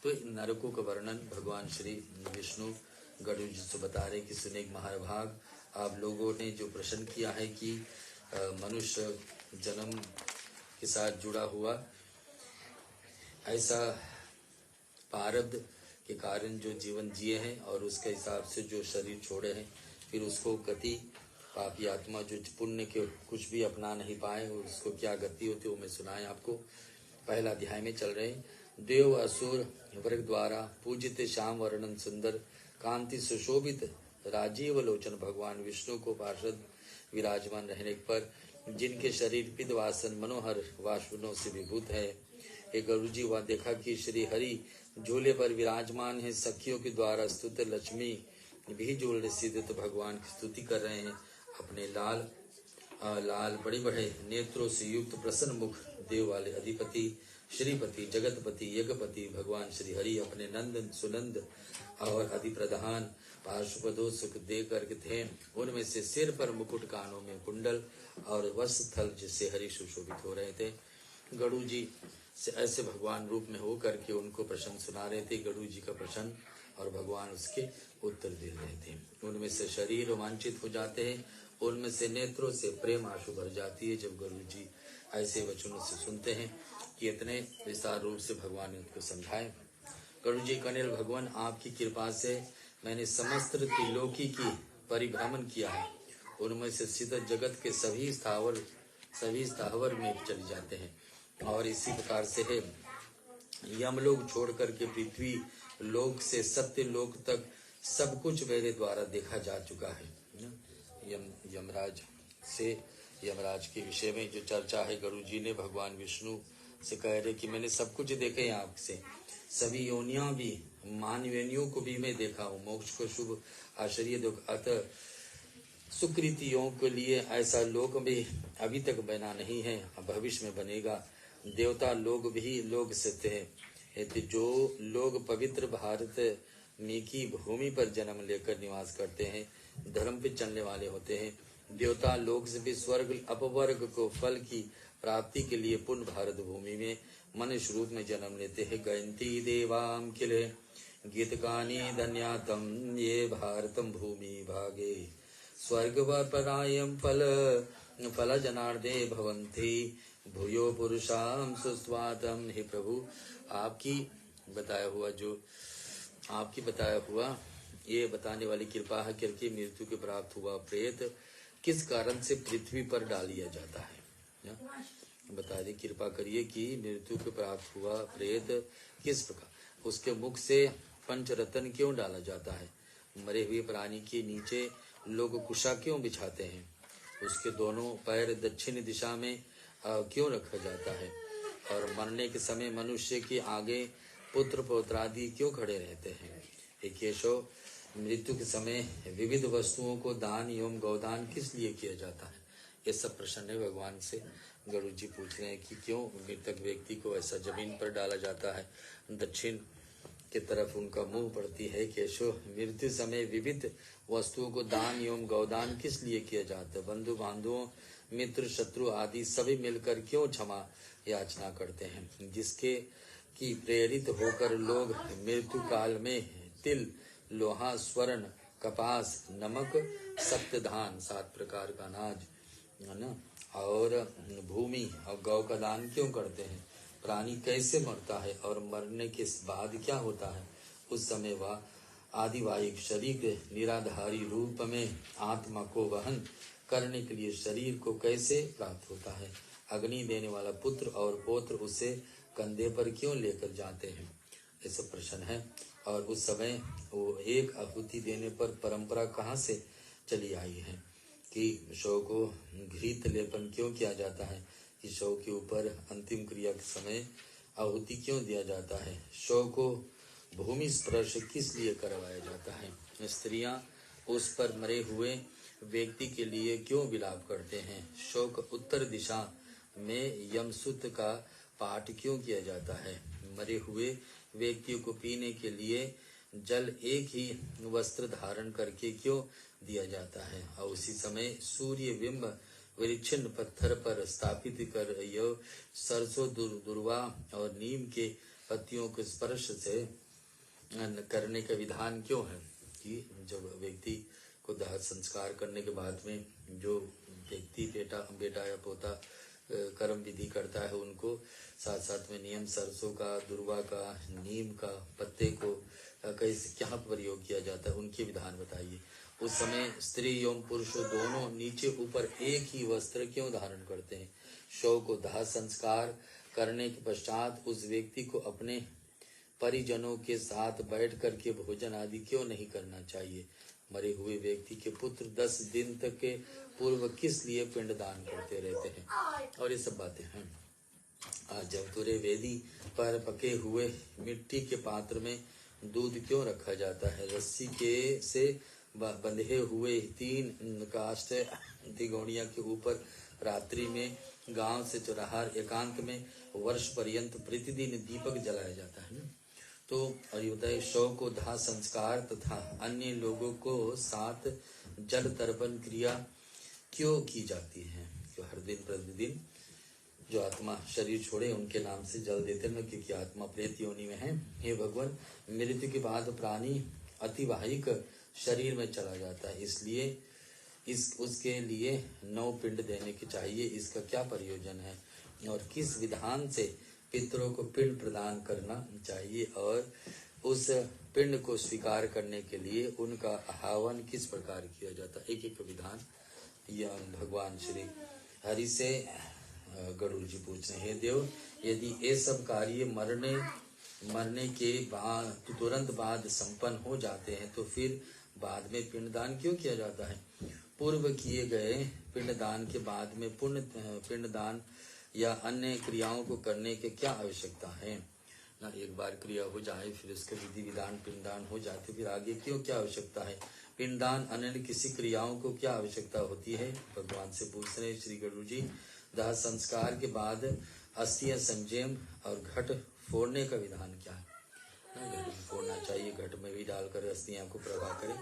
तो नरकों का वर्णन भगवान श्री विष्णु गरुड़ जी से बता रहे कि सुने महाभाग, आप लोगों ने जो प्रश्न किया है कि मनुष्य जन्म के साथ जुड़ा हुआ ऐसा प्रारब्ध के कारण जो जीवन जिए हैं और उसके हिसाब से जो शरीर छोड़े हैं, फिर उसको गति पापी आत्मा जो पुण्य के कुछ भी अपना नहीं पाए उसको क्या गति होती है वो मैं सुनाए आपको। पहला अध्याय में चल रहे हैं। देव असुर वर्ग द्वारा पूजित श्याम वर्णन सुंदर कांति सुशोभित राजीव लोचन भगवान विष्णु को पार्षद विराजमान रहने पर जिनके शरीर पित्त वासन मनोहर वासनों से विभूत है। एक गरुड़ जी वह देखा कि श्री हरि झूले पर विराजमान है। सखियों के द्वारा स्तुत लक्ष्मी भी झूले सीधे तो भगवान की स्तुति कर रहे हैं। अपने लाल बड़े बड़े नेत्रों से युक्त प्रसन्न मुख देव वाले अधिपति श्रीपति जगतपति यज्ञपति भगवान श्री हरि अपने नंदन सुनंद और अधिप्रधान पार्श्वपदों सुख दे करके थे। उनमें से सिर पर मुकुट, कानों में कुंडल और वस्त्रथल जिससे हरि सुशोभित हो रहे थे। गरुड़ जी से ऐसे भगवान रूप में हो करके उनको प्रश्न सुना रहे थे। गरुड़ जी का प्रश्न और भगवान उसके उत्तर दे रहे थे। उनमें से शरीर रोमांचित हो जाते हैं, उनमें से नेत्रों से प्रेम आंसू भर जाती है जब गरुड़ जी ऐसे वचनों से सुनते हैं कि इतने विस्तार रूप से भगवान ने उनको समझाए। गरुड़ जी कनिल भगवान, आपकी कृपा से मैंने समस्त त्रिलोकी की परिभ्रमण किया है। उनमें से स्थित जगत के सभी स्थावर में चले जाते हैं और इसी प्रकार से है यमलोक छोड़ करके पृथ्वी लोक से सत्य लोक तक सब कुछ मेरे द्वारा देखा जा चुका है। यमराज के विषय में जो चर्चा है, गरुड़ जी ने भगवान विष्णु से कह रहे कि मैंने सब कुछ देखे हैं आपसे, सभी योनियां भी मानवेनियों को भी मैं देखा हूँ। मोक्ष को शुभ आश्चर्य दुख अतः सुकृतियों के लिए ऐसा लोक भी अभी तक बना नहीं है, भविष्य में बनेगा। देवता लोग भी लोग सत्य है। जो लोग पवित्र भारत में की भूमि पर जन्म लेकर निवास करते हैं, धर्म पे चलने वाले होते हैं। देवता लोग से भी स्वर्ग अपवर्ग को फल की प्राप्ति के लिए पुण्य भारत भूमि में मनुष्य रूप में जन्म लेते हैं। गयंती देवाम किले गीतकानी धन्यातम ये भारतम भूमि भागे स्वर्गवपरायं फल जनार्दे भवन्ति भूयो पुरुषाम सुस्वातम। हे प्रभु, आपकी बताया हुआ ये बताने वाली कृपा है करके मृत्यु के प्राप्त हुआ प्रेत किस कारण से पृथ्वी पर डाल दिया जाता है। बता दी कृपा करिए कि मृत्यु के प्राप्त हुआ प्रेत किस प्रकार, उसके मुख से पंचरत्न क्यों डाला जाता है, मरे हुए प्राणी के नीचे लोग कुशा क्यों बिछाते हैं, उसके दोनों पैर दक्षिण दिशा में क्यों रखा जाता है, और मरने के समय मनुष्य के आगे पुत्र पौत्रादि क्यों खड़े रहते हैं। हे केशव, मृत्यु के समय विविध वस्तुओं को दान एवं गौदान किस लिए किया जाता है। ये सब प्रश्न है भगवान से गरुड़ जी पूछ रहे हैं कि क्यों मृतक व्यक्ति को ऐसा जमीन पर डाला जाता है, दक्षिण की तरफ उनका मुंह पड़ती है। केशव, मृत्यु समय विविध वस्तुओं को दान एवं गौदान किस लिए किया जाता है। बंधु बांधवों मित्र शत्रु आदि सभी मिलकर क्यों क्षमा याचना करते हैं, जिसके की प्रेरित होकर लोग मृत्यु काल में तिल लोहा स्वर्ण कपास नमक सप्त धान 7 प्रकार का अनाज है ना, और भूमि और गौ का दान क्यों करते हैं। प्राणी कैसे मरता है और मरने के बाद क्या होता है। उस समय वह आदिवाहिक शरीर निराधारी रूप में आत्मा को वहन करने के लिए शरीर को कैसे प्राप्त होता है। अग्नि देने वाला पुत्र और पौत्र उसे कंधे पर क्यों लेकर जाते हैं, ऐसा प्रश्न है। और उस समय वो एक आहुति देने पर परंपरा कहाँ से चली आई है। कि शव को घृत लेपन क्यों किया जाता है, कि शव के ऊपर अंतिम क्रिया के समय आहुति क्यों दिया जाता है, शव को भूमि स्पर्श किस लिए करवाया जाता है, स्त्रियां उस पर मरे हुए व्यक्ति के लिए क्यों विलाप करते हैं, शव को उत्तर दिशा में यमसूत्र का पाठ क्यों किया जाता है, मरे हुए व्यक्तियों को पीने के लिए जल एक ही वस्त्र धारण करके क्यों दिया जाता है, और उसी समय सूर्य बिंब विच्छिन्न पत्थर पर स्थापित कर यह सरसों दुर्वा और नीम के पत्तियों के स्पर्श से करने का विधान क्यों है, कि जब व्यक्ति को दाह संस्कार करने के बाद में जो व्यक्ति बेटा या पोता कर्म विधि करता है, उनको साथ साथ में नियम सरसों का, दुर्वा का, नीम का पत्ते को कैसे क्या प्रयोग किया जाता है, उनके विधान बताइए। उस समय स्त्री एवं पुरुषों दोनों नीचे ऊपर एक ही वस्त्र क्यों धारण करते हैं, शव को दाह संस्कार करने के पश्चात उस व्यक्ति को अपने परिजनों के साथ बैठ करके भोजन आदि क्यों नहीं करना चाहिए, मरे हुए व्यक्ति के पुत्र 10 दिन तक के पूर्व किस लिए पिंडदान करते रहते हैं, और ये सब बातें हैं। आज जब तुरे वेदी पर पके हुए मिट्टी के पात्र में दूध क्यों रखा जाता है, रस्सी के से बंधे हुए 3 काष्ठ तिगोनिया के ऊपर रात्रि में गांव से चौराहा एकांत में वर्ष पर्यंत प्रतिदिन दीपक जलाया जाता है। तो अयोध्या शव को दाह संस्कार तथा अन्य लोगों को साथ जल तर्पण क्रिया क्यों की जाती है, क्यों हर दिन प्रतिदिन जो आत्मा शरीर छोड़े उनके नाम से जल देते हैं, क्योंकि आत्मा प्रेत योनि में है। हे भगवान, मृत्यु के बाद प्राणी अतिवाहिक शरीर में चला जाता है, इसलिए उसके लिए 9 पिंड देने के चाहिए, इसका क्या प्रयोजन है, और किस विधान से पितरों को पिंड प्रदान करना चाहिए, और उस पिंड को स्वीकार करने के लिए उनका आह्वान किस प्रकार किया जाता है, एक एक विधान यह भगवान श्री हरि से गरुड़ जी पूछ रहे हैं। देव, यदि ये सब कार्य मरने के बाद तुरंत बाद संपन्न हो जाते हैं, तो फिर बाद में पिंडदान क्यों किया जाता है, पूर्व किए गए पिंडदान के बाद में पुण्य पिंडदान या अन्य क्रियाओं को करने के क्या आवश्यकता है ना, एक बार क्रिया हो जाए फिर उसके विधि विधान पिंडदान हो जाते, फिर आगे क्यों क्या आवश्यकता है, पिंडदान अन्य किसी क्रियाओं को क्या आवश्यकता होती है, भगवान से पूछ रहे श्री गरुड़ जी। दाह संस्कार के बाद अस्थियां संजम और घट फोड़ने का विधान क्या है, घट फोड़ना चाहिए, घट में भी डालकर अस्थियां को प्रभा करें,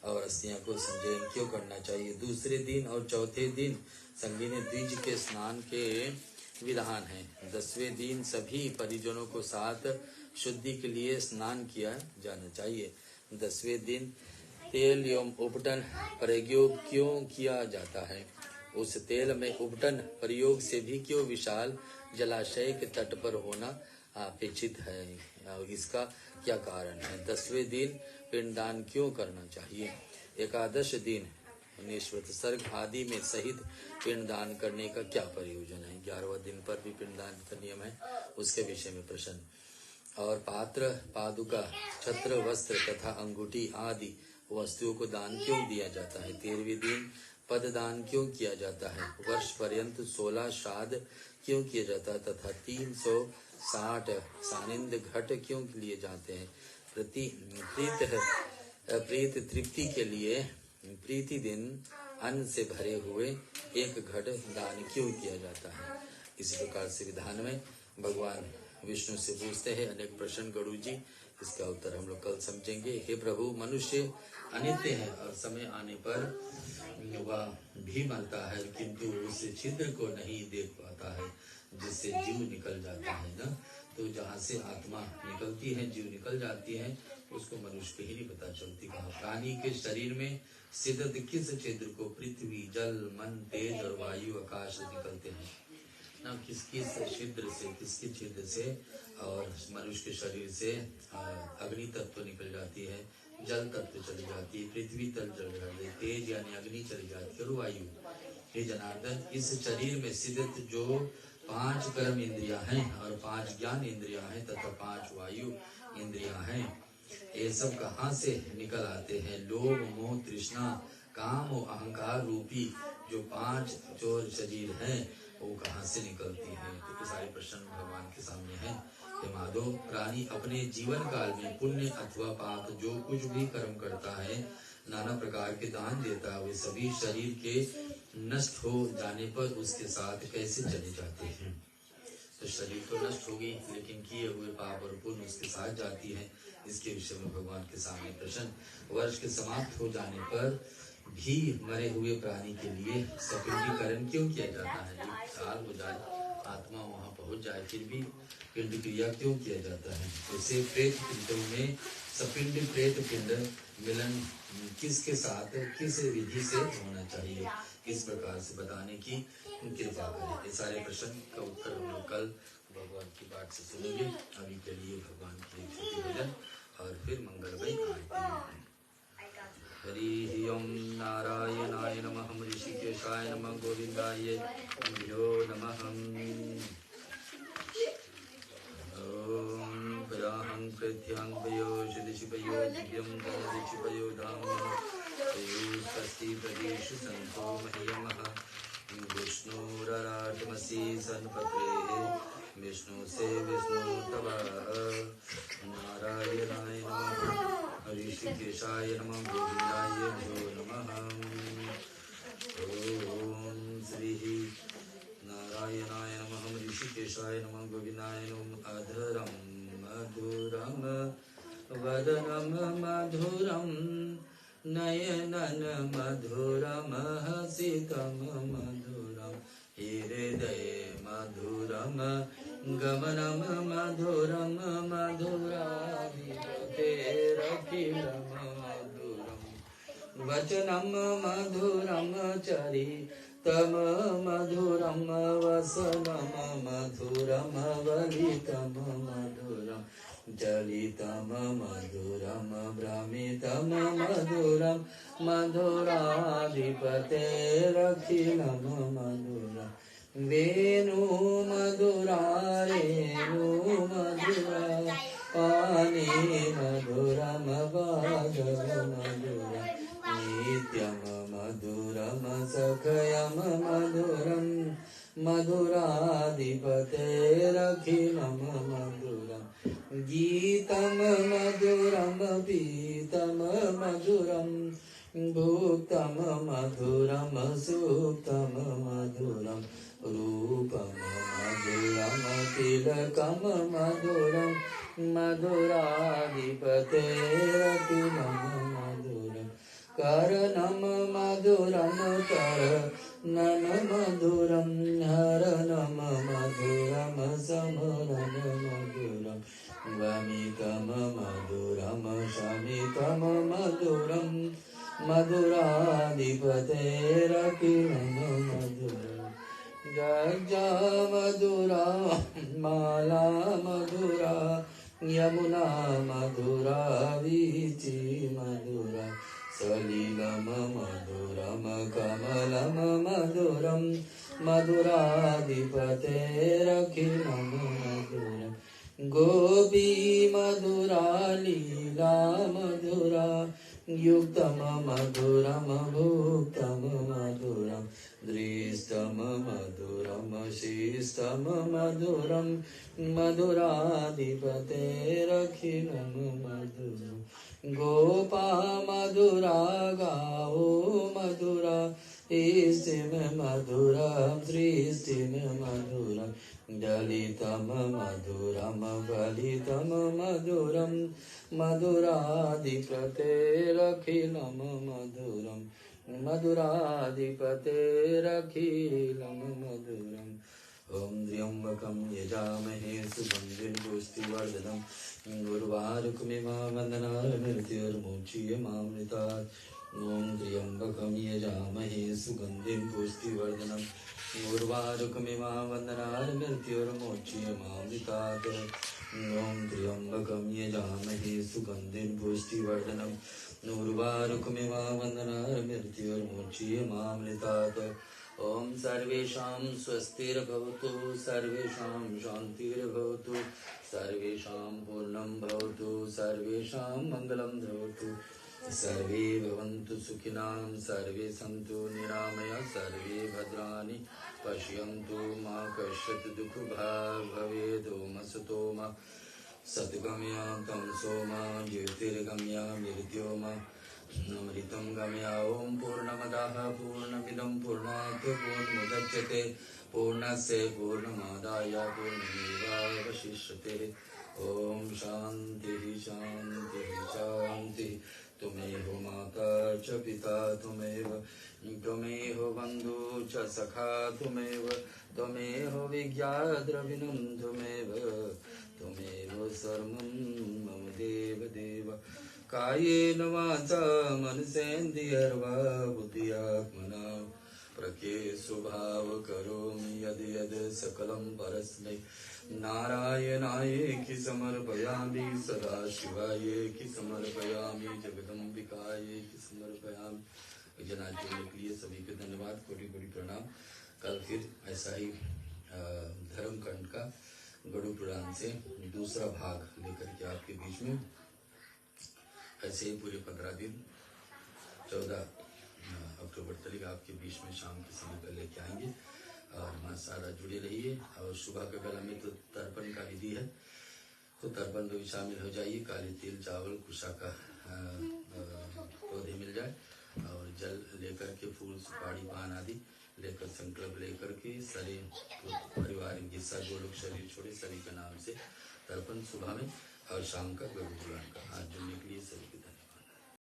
और अस्थियां को संजय क्यों करना चाहिए। दूसरे दिन और चौथे दिन संगीन द्विज के स्नान के विधान है। 10वें दिन सभी परिजनों को साथ शुद्धि के लिए स्नान किया जाना चाहिए। 10वें दिन तेल एवं उपटन प्रयोग क्यों किया जाता है, उस तेल में उपटन प्रयोग से भी क्यों विशाल जलाशय के तट पर होना अपेक्षित है, इसका क्या कारण है। 10वें दिन पिंडदान क्यों करना चाहिए। 11 दिन निश्वत सर्ग आदि में सहित पिंडदान करने का क्या प्रयोजन है। 11वें दिन पर भी पिंडदान का नियम है, उसके विषय में प्रश्न। और पात्र, पादुका, छत्र, वस्त्र तथा अंगूठी आदि वस्तुओं को दान क्यों दिया जाता है। 13वें दिन पददान क्यों किया जाता है। वर्ष पर्यंत 16 श्राद्ध क्यों किया जाता है तथा 360 सानिंद घट क्यों लिए जाते हैं। प्रीत तृप्ति के लिए प्रीति दिन अन्न से भरे हुए एक घट दान क्यों किया जाता है। इसी प्रकार से विधान में भगवान विष्णु से पूछते हैं अनेक प्रश्न गरुड़ जी, इसका उत्तर हम लोग कल समझेंगे। हे प्रभु, मनुष्य अनित्य है और समय आने पर वह भी मरता है, किंतु उस छिद्र को नहीं देख पाता है जिससे जीव निकल जाता है ना। तो जहाँ से आत्मा निकलती है, जीव निकल जाती है, उसको मनुष्य को ही नहीं पता चलती। कहा प्राणी के शरीर में सिद्धत किस छिद्र को पृथ्वी, जल, मन, तेज और वायु, आकाश निकलते हैं ना। किस छिद्र से, किसके छिद्र से। और मनुष्य के शरीर से अग्नि तत्व निकल जाती है, जल तत्व चली जाती है, पृथ्वी तल चल जाती है, तेज यानी अग्नि चली जाती है और वायु। हे जनार्दन, इस शरीर में सिद्धत जो 5 कर्म इंद्रियां हैं और 5 ज्ञान इंद्रियां हैं तथा 5 वायु इंद्रियां हैं, ये सब कहाँ से निकल आते हैं। लोभ, मोह, तृष्णा, काम और अहंकार रूपी जो 5 चोर शरीर हैं वो कहाँ से निकलती हैं। तो ये सारे प्रश्न भगवान के सामने हैं। हे माधव, प्राणी अपने जीवन काल में पुण्य अथवा पाप जो कुछ भी कर्म करता है, नाना प्रकार के दान देता है, वे सभी शरीर के नष्ट हो जाने पर उसके साथ कैसे चले जाते हैं। तो शरीर तो नष्ट होगी, लेकिन किए हुए पाप और पुण्य उसके साथ जाती है। इसके विषय में भगवान के सामने प्रश्न। वर्ष के समाप्त हो जाने पर भी मरे हुए प्राणी के लिए सपिंडीकरण क्यों किया जाता है। 1 साल हो जाए, आत्मा वहां पहुंच जाए, फिर भी पिंड क्रिया क्यों किया जाता है। जैसे प्रेत पिंडों में सपिंड प्रेत पिंड मिलन किसके साथ किस विधि से होना चाहिए, किस प्रकार से बताने की कृपा करें। ये सारे प्रश्न का उत्तर हम लोग कल भगवान की बात से सुनेंगे। अभी के लिए भगवान की एक छोटी भजन और फिर मंगलमय आरती। हरि ओम नारायणाय नमः, ऋषिकेशाय नमः, गोविंदाय भ्यो नमः। ओम पराहं कृत्यं भयो शिदिशिपयो दिव्यं धनदिशिपयो धाम पयो स्वस्ति प्रदेश संतो मह्यमः। विष्णुरराटमसि सन्पत्रे विष्णु से विष्णु तवः। नारायणाय नमः, ऋषिकेशाय नमः, गोविंदाय भ्यो नमः। ओम श्री नारायणाय नमः, ऋषिकेशाय नमः, गोविंदाय नमः। अधरं मधुरं वदनं मधुरं नयनन मधुरम हसितम मधुरम हृदय मधुरम गमनम मधुरम मधुराधिपतेरखिलम मधुरम वचनम मधुरम चरितम मधुरम वसनम मधुरम वलितम मधुरम चलितम मधुरम भ्रमितम मधुरम मधुराधिपतेरखिलम मधुरम वेणु मधुरा रेणु मधुरा पानी मधुरम बाधव मधुरम नित्यम मधुरम सखयम मधुरम मधुराधिपतेरखिलम मधुरम गीतम मधुरम पीतम मधुरम भूतम मधुरम सुतम मधुरम रूपम मधुरम तिलकम मधुरम मधुराधिपतेरखिलम मधुरम करणम मधुरम कर्णन मधुरम हरणम मधुरम समरम मधुरम वमितम मधुरम शमितम मधुरम मधुराधिपतेरखिलम मधुरम गजा मधुरा माला मधुरा यमुना मधुरा वीची मधुरा सलिलम मधुरम कमलम मधुरम मधुराधिपतेरखिलम मधुरम गोपी मधुरा लीला मधुरा युक्तम मधुरम भुक्तम मधुरम दृष्टम मधुरम शिष्टम मधुरम मधुराधिपतेरखिलम मधुरम गोपा मधुरा गाओ मधुरा इष्टिम मधुरम सृष्टिम मधुरम दलितम मधुरम बलितम मधुरम मधुराधिपतेरखिलम मधुरम मधुराधिपतेरखिलम मधुरम ओम त्र्यंबकं यजामहे सुगंधिं पुष्टिवर्धनम् उर्वारुकमिव वन्दनाय मृत्युर्मुच्यमामृतात् ओम त्र्यंबकं यजामहे सुगंधिं पुष्टिवर्धनम् उर्वारुकमिव वन्दनाय मृत्युर्मुच्यमामृतात् ओम त्र्यंबकं यजामहे सुगंधिं पुष्टिवर्धनम् उर्वारुकमिव वन्दनाय मृत्युर्मुच्यमामृतात् ओम सर्वेषां स्वस्तिर्भवतु सर्वेषां शान्तिर्भवतु सर्वेषां पूर्णं भवतु सर्वेषां मङ्गलं भवतु सर्वे भवन्तु सुखिनां सर्वे सन्तु निरामया सर्वे भद्राणि पश्यन्तु मा कश्चित् दुःखभाग् भवेत् ॐ असतो मा सद्गमया तमसो मा ज्योतिर्गमया मृत्योर्मा अमृतं गमया ॐ पूर्णमदः पूर्णमिदं पूर्णात् पूर्णमुदच्यते पूर्णस्य पूर्णमादाय पूर्णमेवावशिष्यते ॐ शान्तिः शान्तिः शान्तिः त्वमेव माता च पिता त्वमेव बन्धु च सखा त्वमेव विज्ञाद्रविणं त्वमेव सर्वं मम देव कायेन वाचा मनसेन्द्रियर्वा बुद्ध्यात्मना प्रकृतिस्वभाव करोमि यद् सकलं परस्मै नारायणायेति समर्पयामि सदाशिवायेति समर्पयामि जगदम्बिकायेति समर्पयामि। जना जोड़ने के लिए सभी को धन्यवाद, कोटि कोटि प्रणाम। कल फिर ऐसा ही धर्म कांड का गरुड़ पुराण से दूसरा भाग लेकर के आपके बीच में ऐसे ही पूरे 15 दिन 14 अक्टूबर तक आपके बीच में शाम के समय पर लेके आएंगे और हमारे साथ जुड़े रहिए। और सुबह के बेला में तो तर्पण का विधि है, तो तर्पण में भी शामिल हो जाइए। काले तिल चावल कुशा का पौधे मिल जाए और जल लेकर के फूल सुपारी पान आदि लेकर संकल्प लेकर के सारे परिवार के साथ जो लोग शरीर छोड़े सभी के नाम से तर्पण सुबह में और शाम का गरुड़ पुराण का हाथ जोड़ने के लिए सभी के